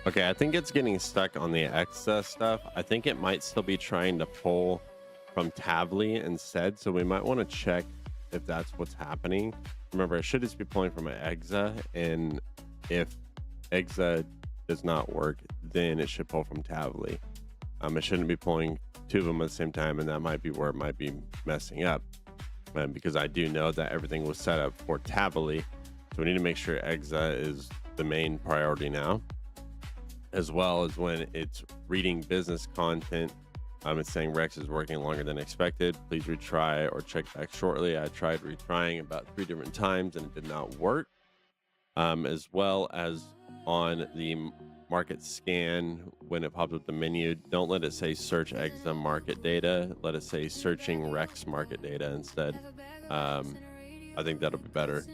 Okay, I think it's getting stuck on the Exa stuff. I think it might still be trying to pull from Tavly instead. So we might want to check if that's what's happening. Remember, it should just be pulling from an Exa. And if Exa does not work, then it should pull from Tavly. It shouldn't be pulling two of them at the same time. And that might be where it might be messing up. Because I do know that everything was set up for Tavly. So we need to make sure Exa is the main priority now, as well as when it's reading business content. It's saying Rex is working longer than expected. Please retry or check back shortly. I tried retrying about 3 different times and it did not work. As well as on the market scan, when it pops up the menu, don't let it say search Exa market data. Let it say searching Rex market data instead. I think that'll be better.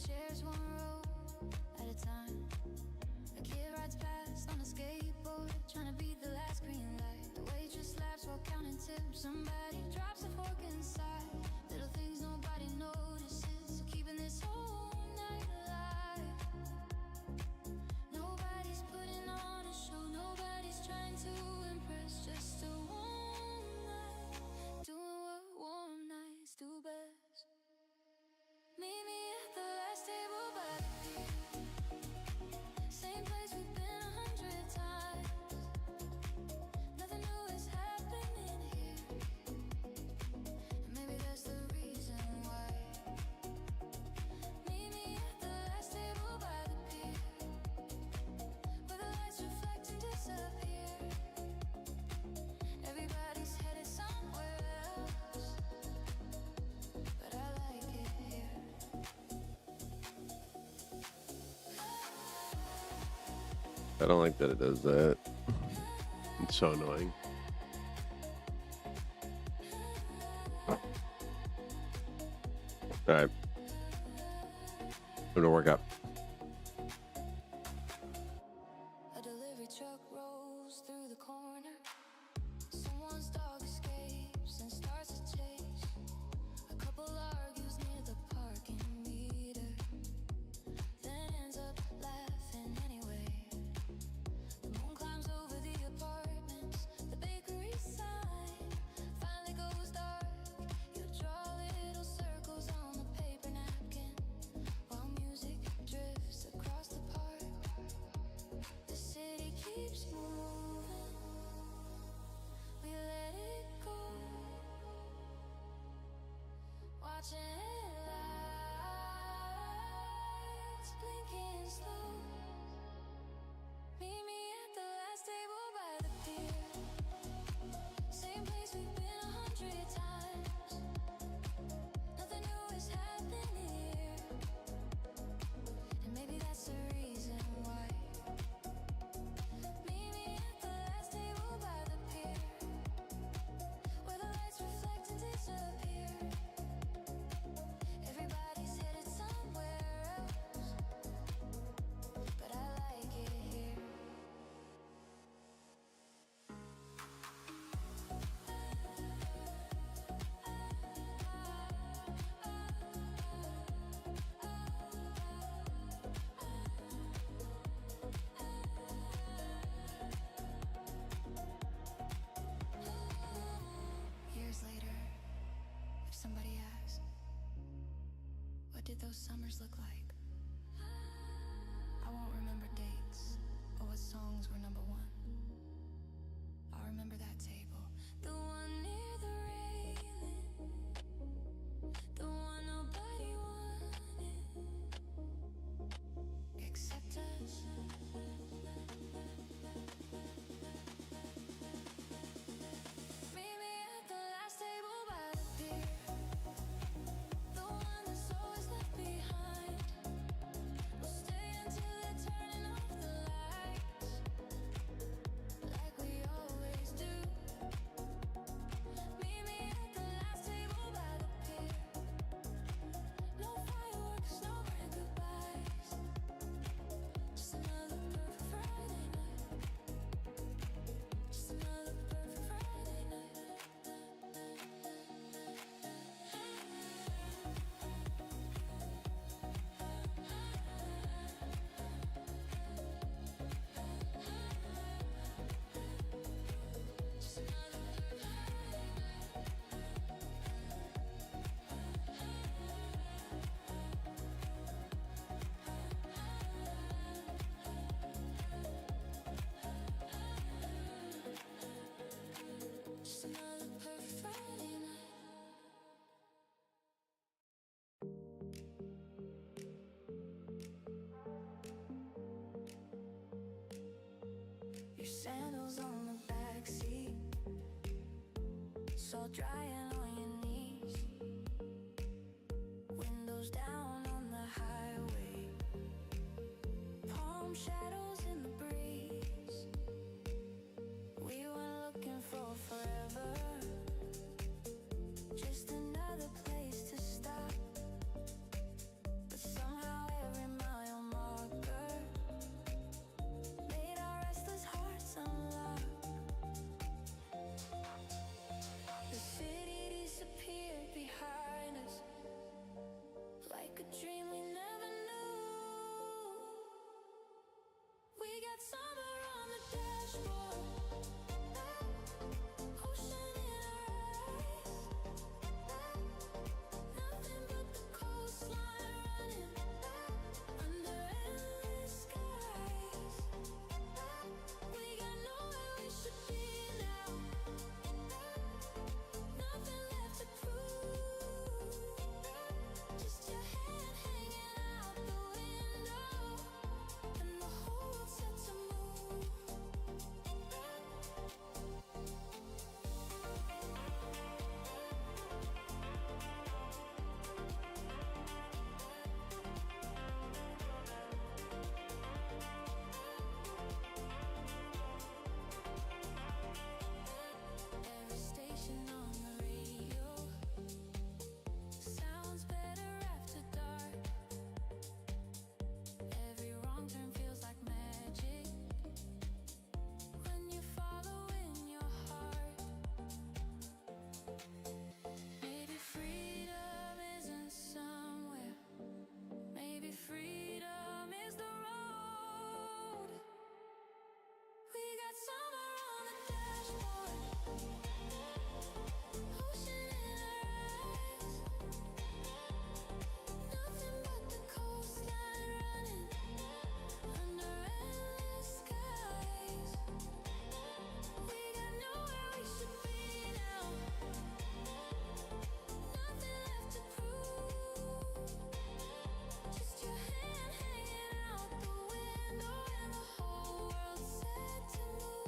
Chairs one row at a time. A kid rides past on a skateboard, trying to beat the last green light. The waitress laughs while counting tips. Somebody drops a fork inside. Little things nobody notices, so keeping this whole night alive. Nobody's putting on a show, nobody's trying to impress. Just a warm night, doing what warm nights do best. Meet me at the last table by the pier. Same place we've been 100 times. Nothing new is happening here. And maybe that's the reason why. Meet me at the last table by the pier, where the lights reflect and disappear. Everybody's headed somewhere else, but I like it here. I don't like that it does that. It's so annoying. All right. Time to work up. A delivery truck rolls through the corner. Someone's dog escapes and starts a chase. A couple argues near the parking meter, then ends up laughing anyway. The moon climbs over the apartments. The bakery sign finally goes dark. You draw little circles on the paper napkin while music drifts across the park. The city keeps moving. We let it go. Watching headlights blinking slow. Meet me at the last table by the pier. Same place we've been 100 times. Nothing new is happening here. And maybe that's the reason why. Meet me at the last table by the pier, where the lights reflect and disappear. Everybody's headed somewhere else, but I like it here. Years later, if somebody asks, what did those summers look like? I won't remember dates or what songs were number one. I'll remember that table, the one near the railing, the one nobody wanted except us. sandals on the backseat, salt drying on your knees, windows down on the highway, palm shadows in the breeze. We were looking for forever, just another place to stop. But somehow every mile marker made our restless hearts unlock. The city disappeared behind us, like a dream we never knew. We got summer on the dashboard, ocean in our eyes, nothing but the coastline running under endless skies. We got nowhere we should be now, nothing left to prove, just your hand hanging out the window, and the whole world set to move. Every station on the radio sounds better after dark. Every wrong turn feels like magic when you follow in your heart. Maybe freedom isn't somewhere. Maybe freedom is the road. We got summer on the dashboard, ocean in our eyes, nothing but the coastline running under endless skies. We got nowhere we should be now, nothing left to prove, just your hand hanging out the window, and the whole world set to move.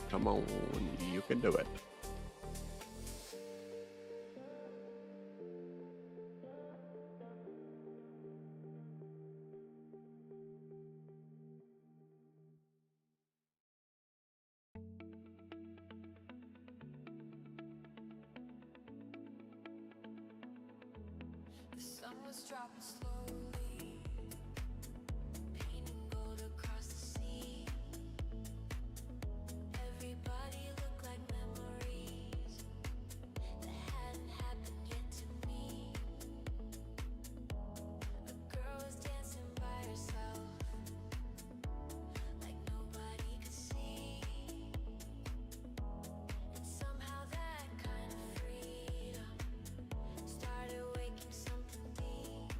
Come on, you can do it. The sun was dropping slowly, painting gold across the sea. Everybody looked like memories that hadn't happened yet to me. A girl was dancing by herself, like nobody could see. And somehow that kind of freedom started waking something deep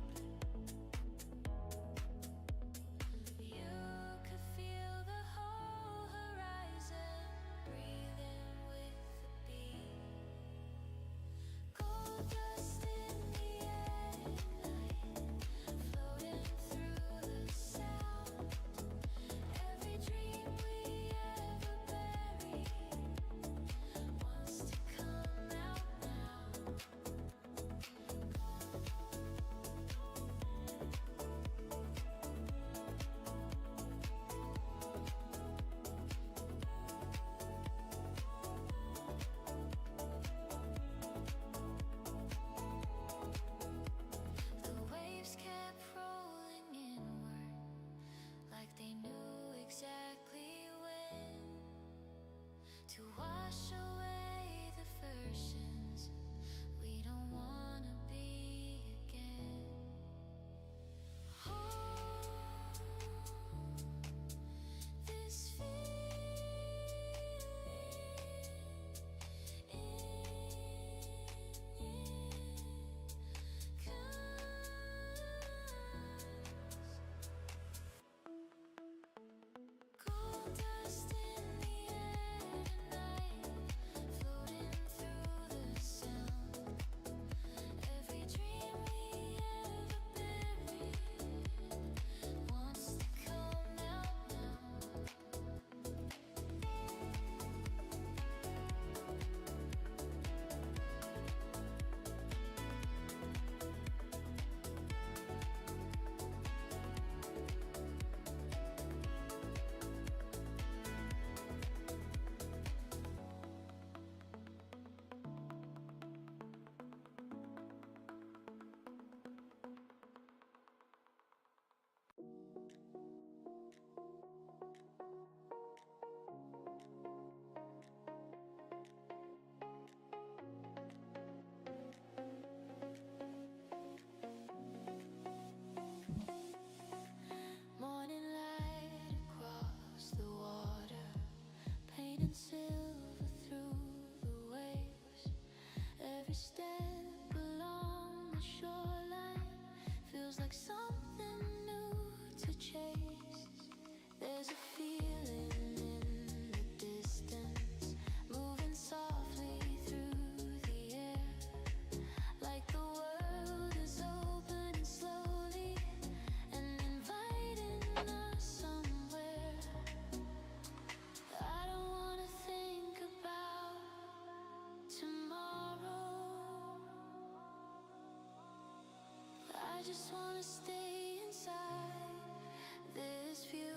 stamp along the shoreline. Feels like something new to chase. There's a feeling in the distance, moving softly through the air, like the world is opening slowly and inviting us somewhere. I don't wanna think about tomorrow. I just wanna stay inside this view.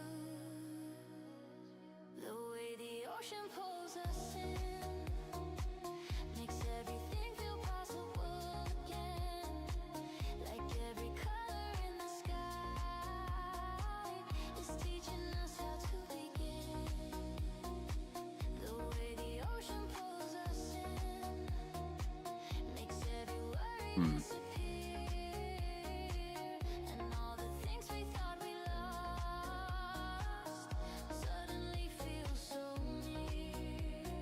The way the ocean pulls us in makes everything feel possible again. Like every color in the sky is teaching us how to begin. The way the ocean pulls us in makes every worry disappear. And all the things we thought we lost suddenly feel so near.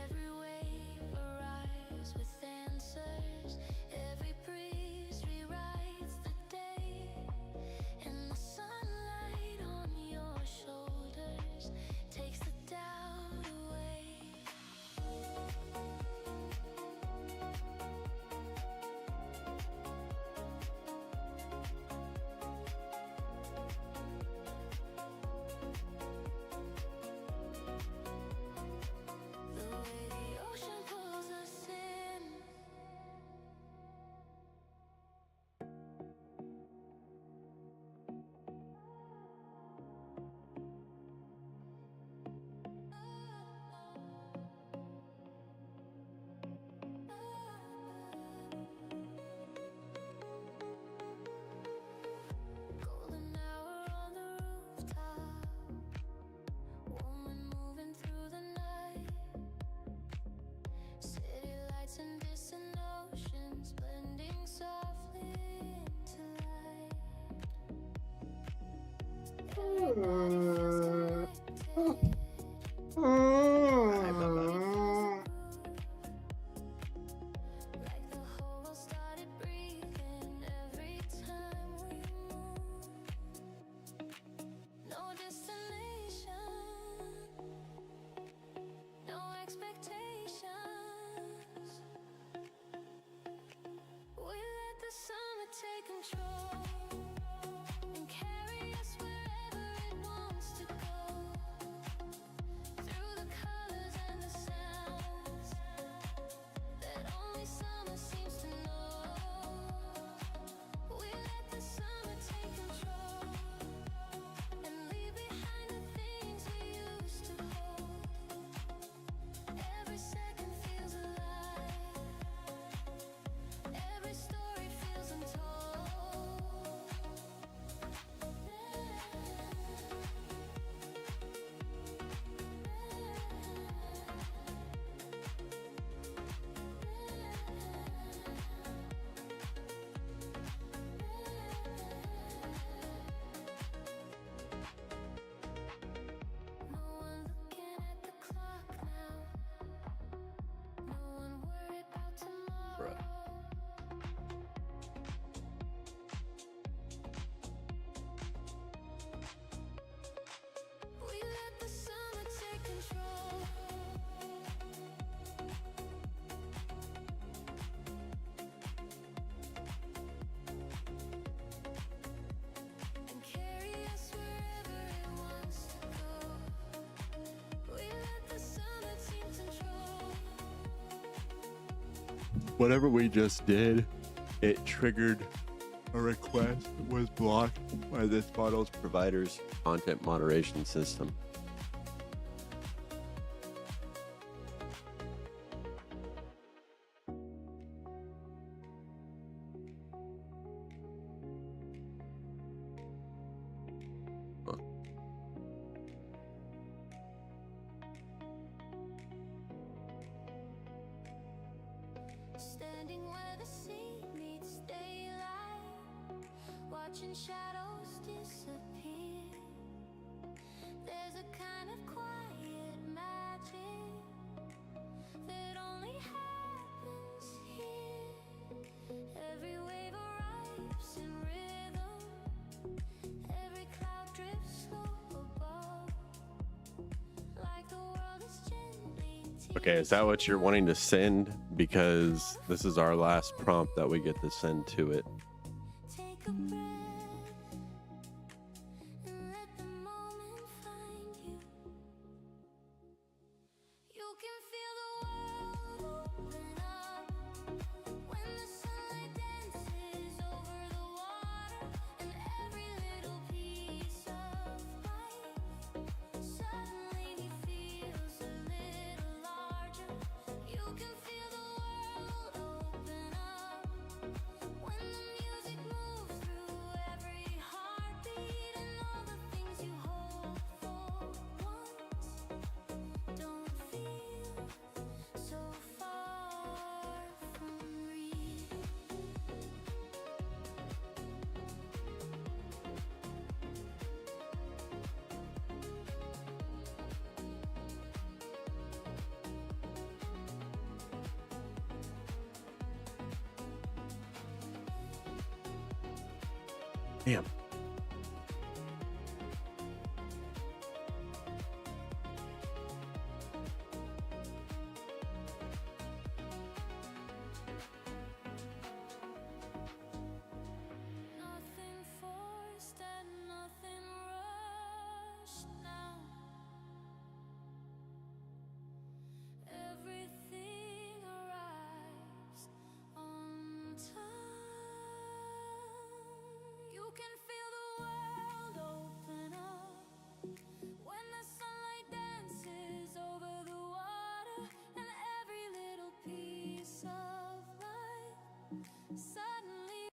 Every wave arrives with answers. Every breeze rewrites the day. And the sunlight on your shoulders takes the doubt away. The way the ocean pulls us in. Golden hour on the rooftop, woman moving through the night. City lights and distant oceans blending softly into light. Everybody feels connected. Like the whole world started breathing every time we move. No destination, no expectations. We let the summer take control and carry us wherever it wants to go. Through the colors and the sounds that only summer seems to know. We let the summer take control and leave behind the things we used to hold. Every second feels alive. Every story feels untold. No one looking at the clock now. No one worried about tomorrow. We let the summer take control. And carry us wherever it wants to go. We let the summer take control. Whatever we just did, it triggered a request that was blocked by this model's provider's content moderation system. Huh. standing where the sea meets daylight, watching shadows disappear. There's a kind of quiet magic that only happens here. Every wave arrives in rhythm, every cloud drifts slow above, like the world is gently Okay, is that what you're wanting to send? Because this is our last prompt that we get to send to it. take a breath and let the moment find you. You can feel the world open up when the sunlight dances over the water, and every little piece of life suddenly feels a little larger. You can feel the world open up when the music moves through every heartbeat, and all the things you hold for once don't feel so far from real. Damn. Nothing forced and nothing rushed now. Everything arrives on time. You can feel the world open up when the sunlight dances over the water, and every little piece of life suddenly.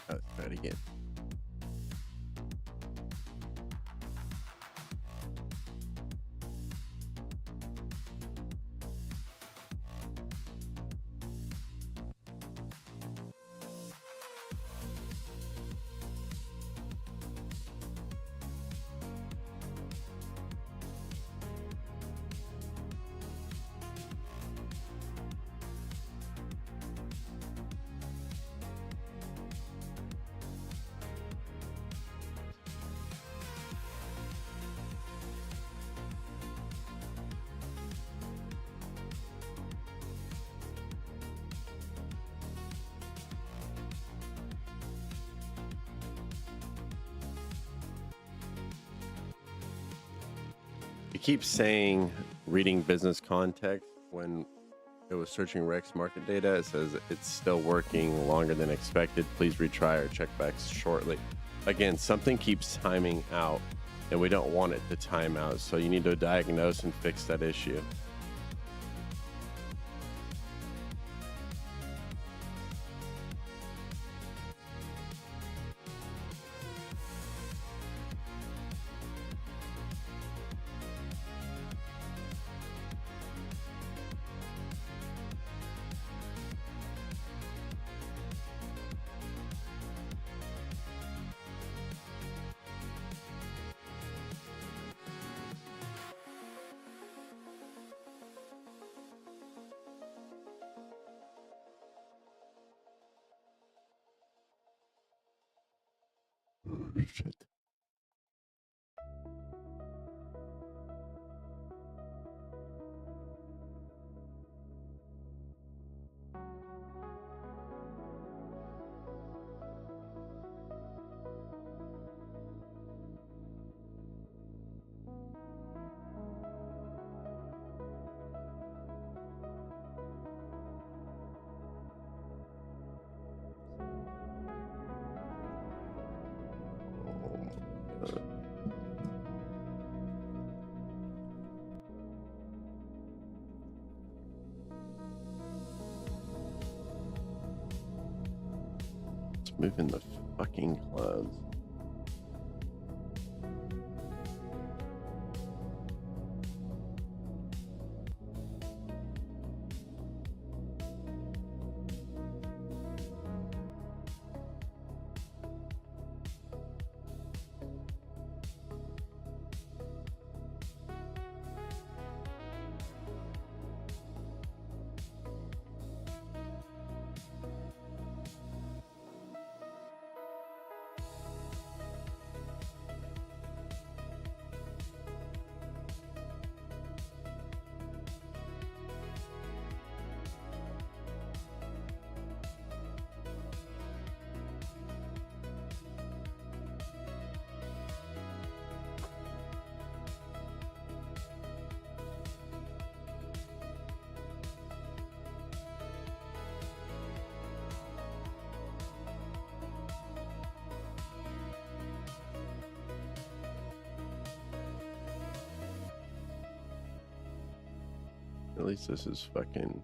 Let's try it again. It keeps saying reading business context when it was searching Rex market data. It says it's still working longer than expected. Please retry or check back shortly. Again, something keeps timing out and we don't want it to time out. So you need to diagnose and fix that issue. Shit. It's moving the fucking clouds. At least this is fucking...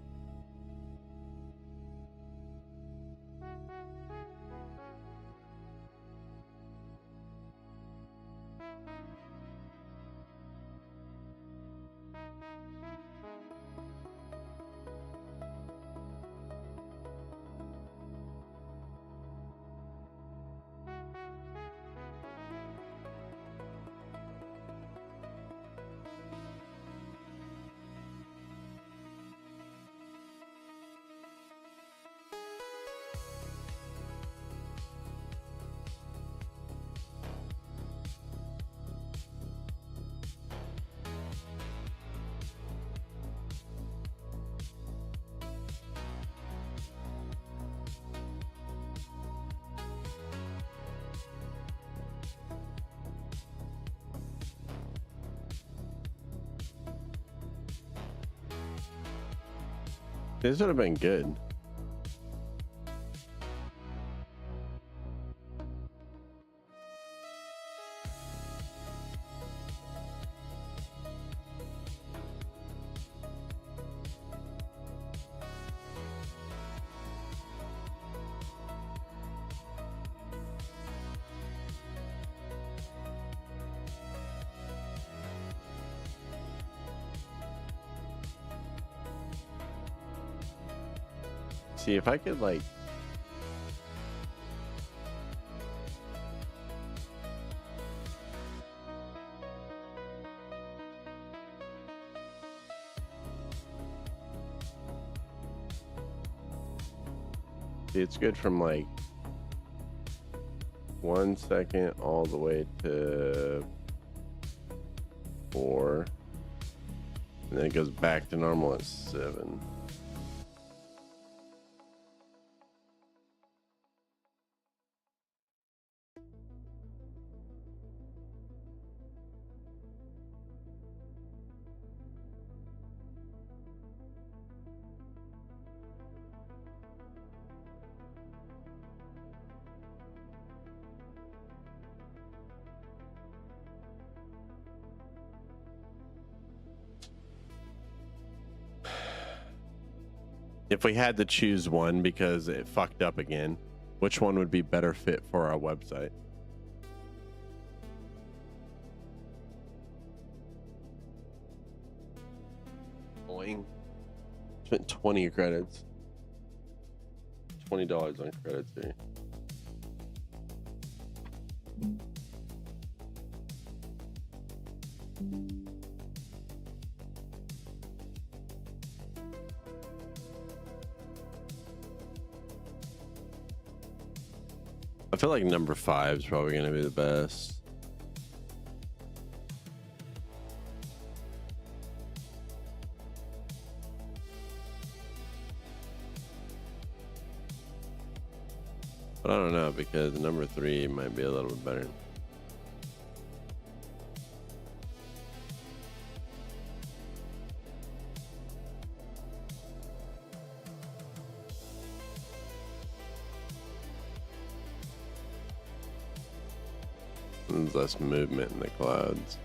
This would have been good. See if I could like see, it's good from like 1 second all the way to 4, and then it goes back to normal at 7. If we had to choose one because it fucked up again, which one would be better fit for our website? Boing. Spent 20 credits. $20 on credits here. I feel like number 5 is probably going to be the best. But I don't know, because number 3 might be a little bit better. There's less movement in the clouds.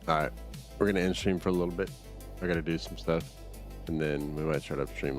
All right, we're gonna end stream for a little bit. I gotta do some stuff, and then we might start up stream.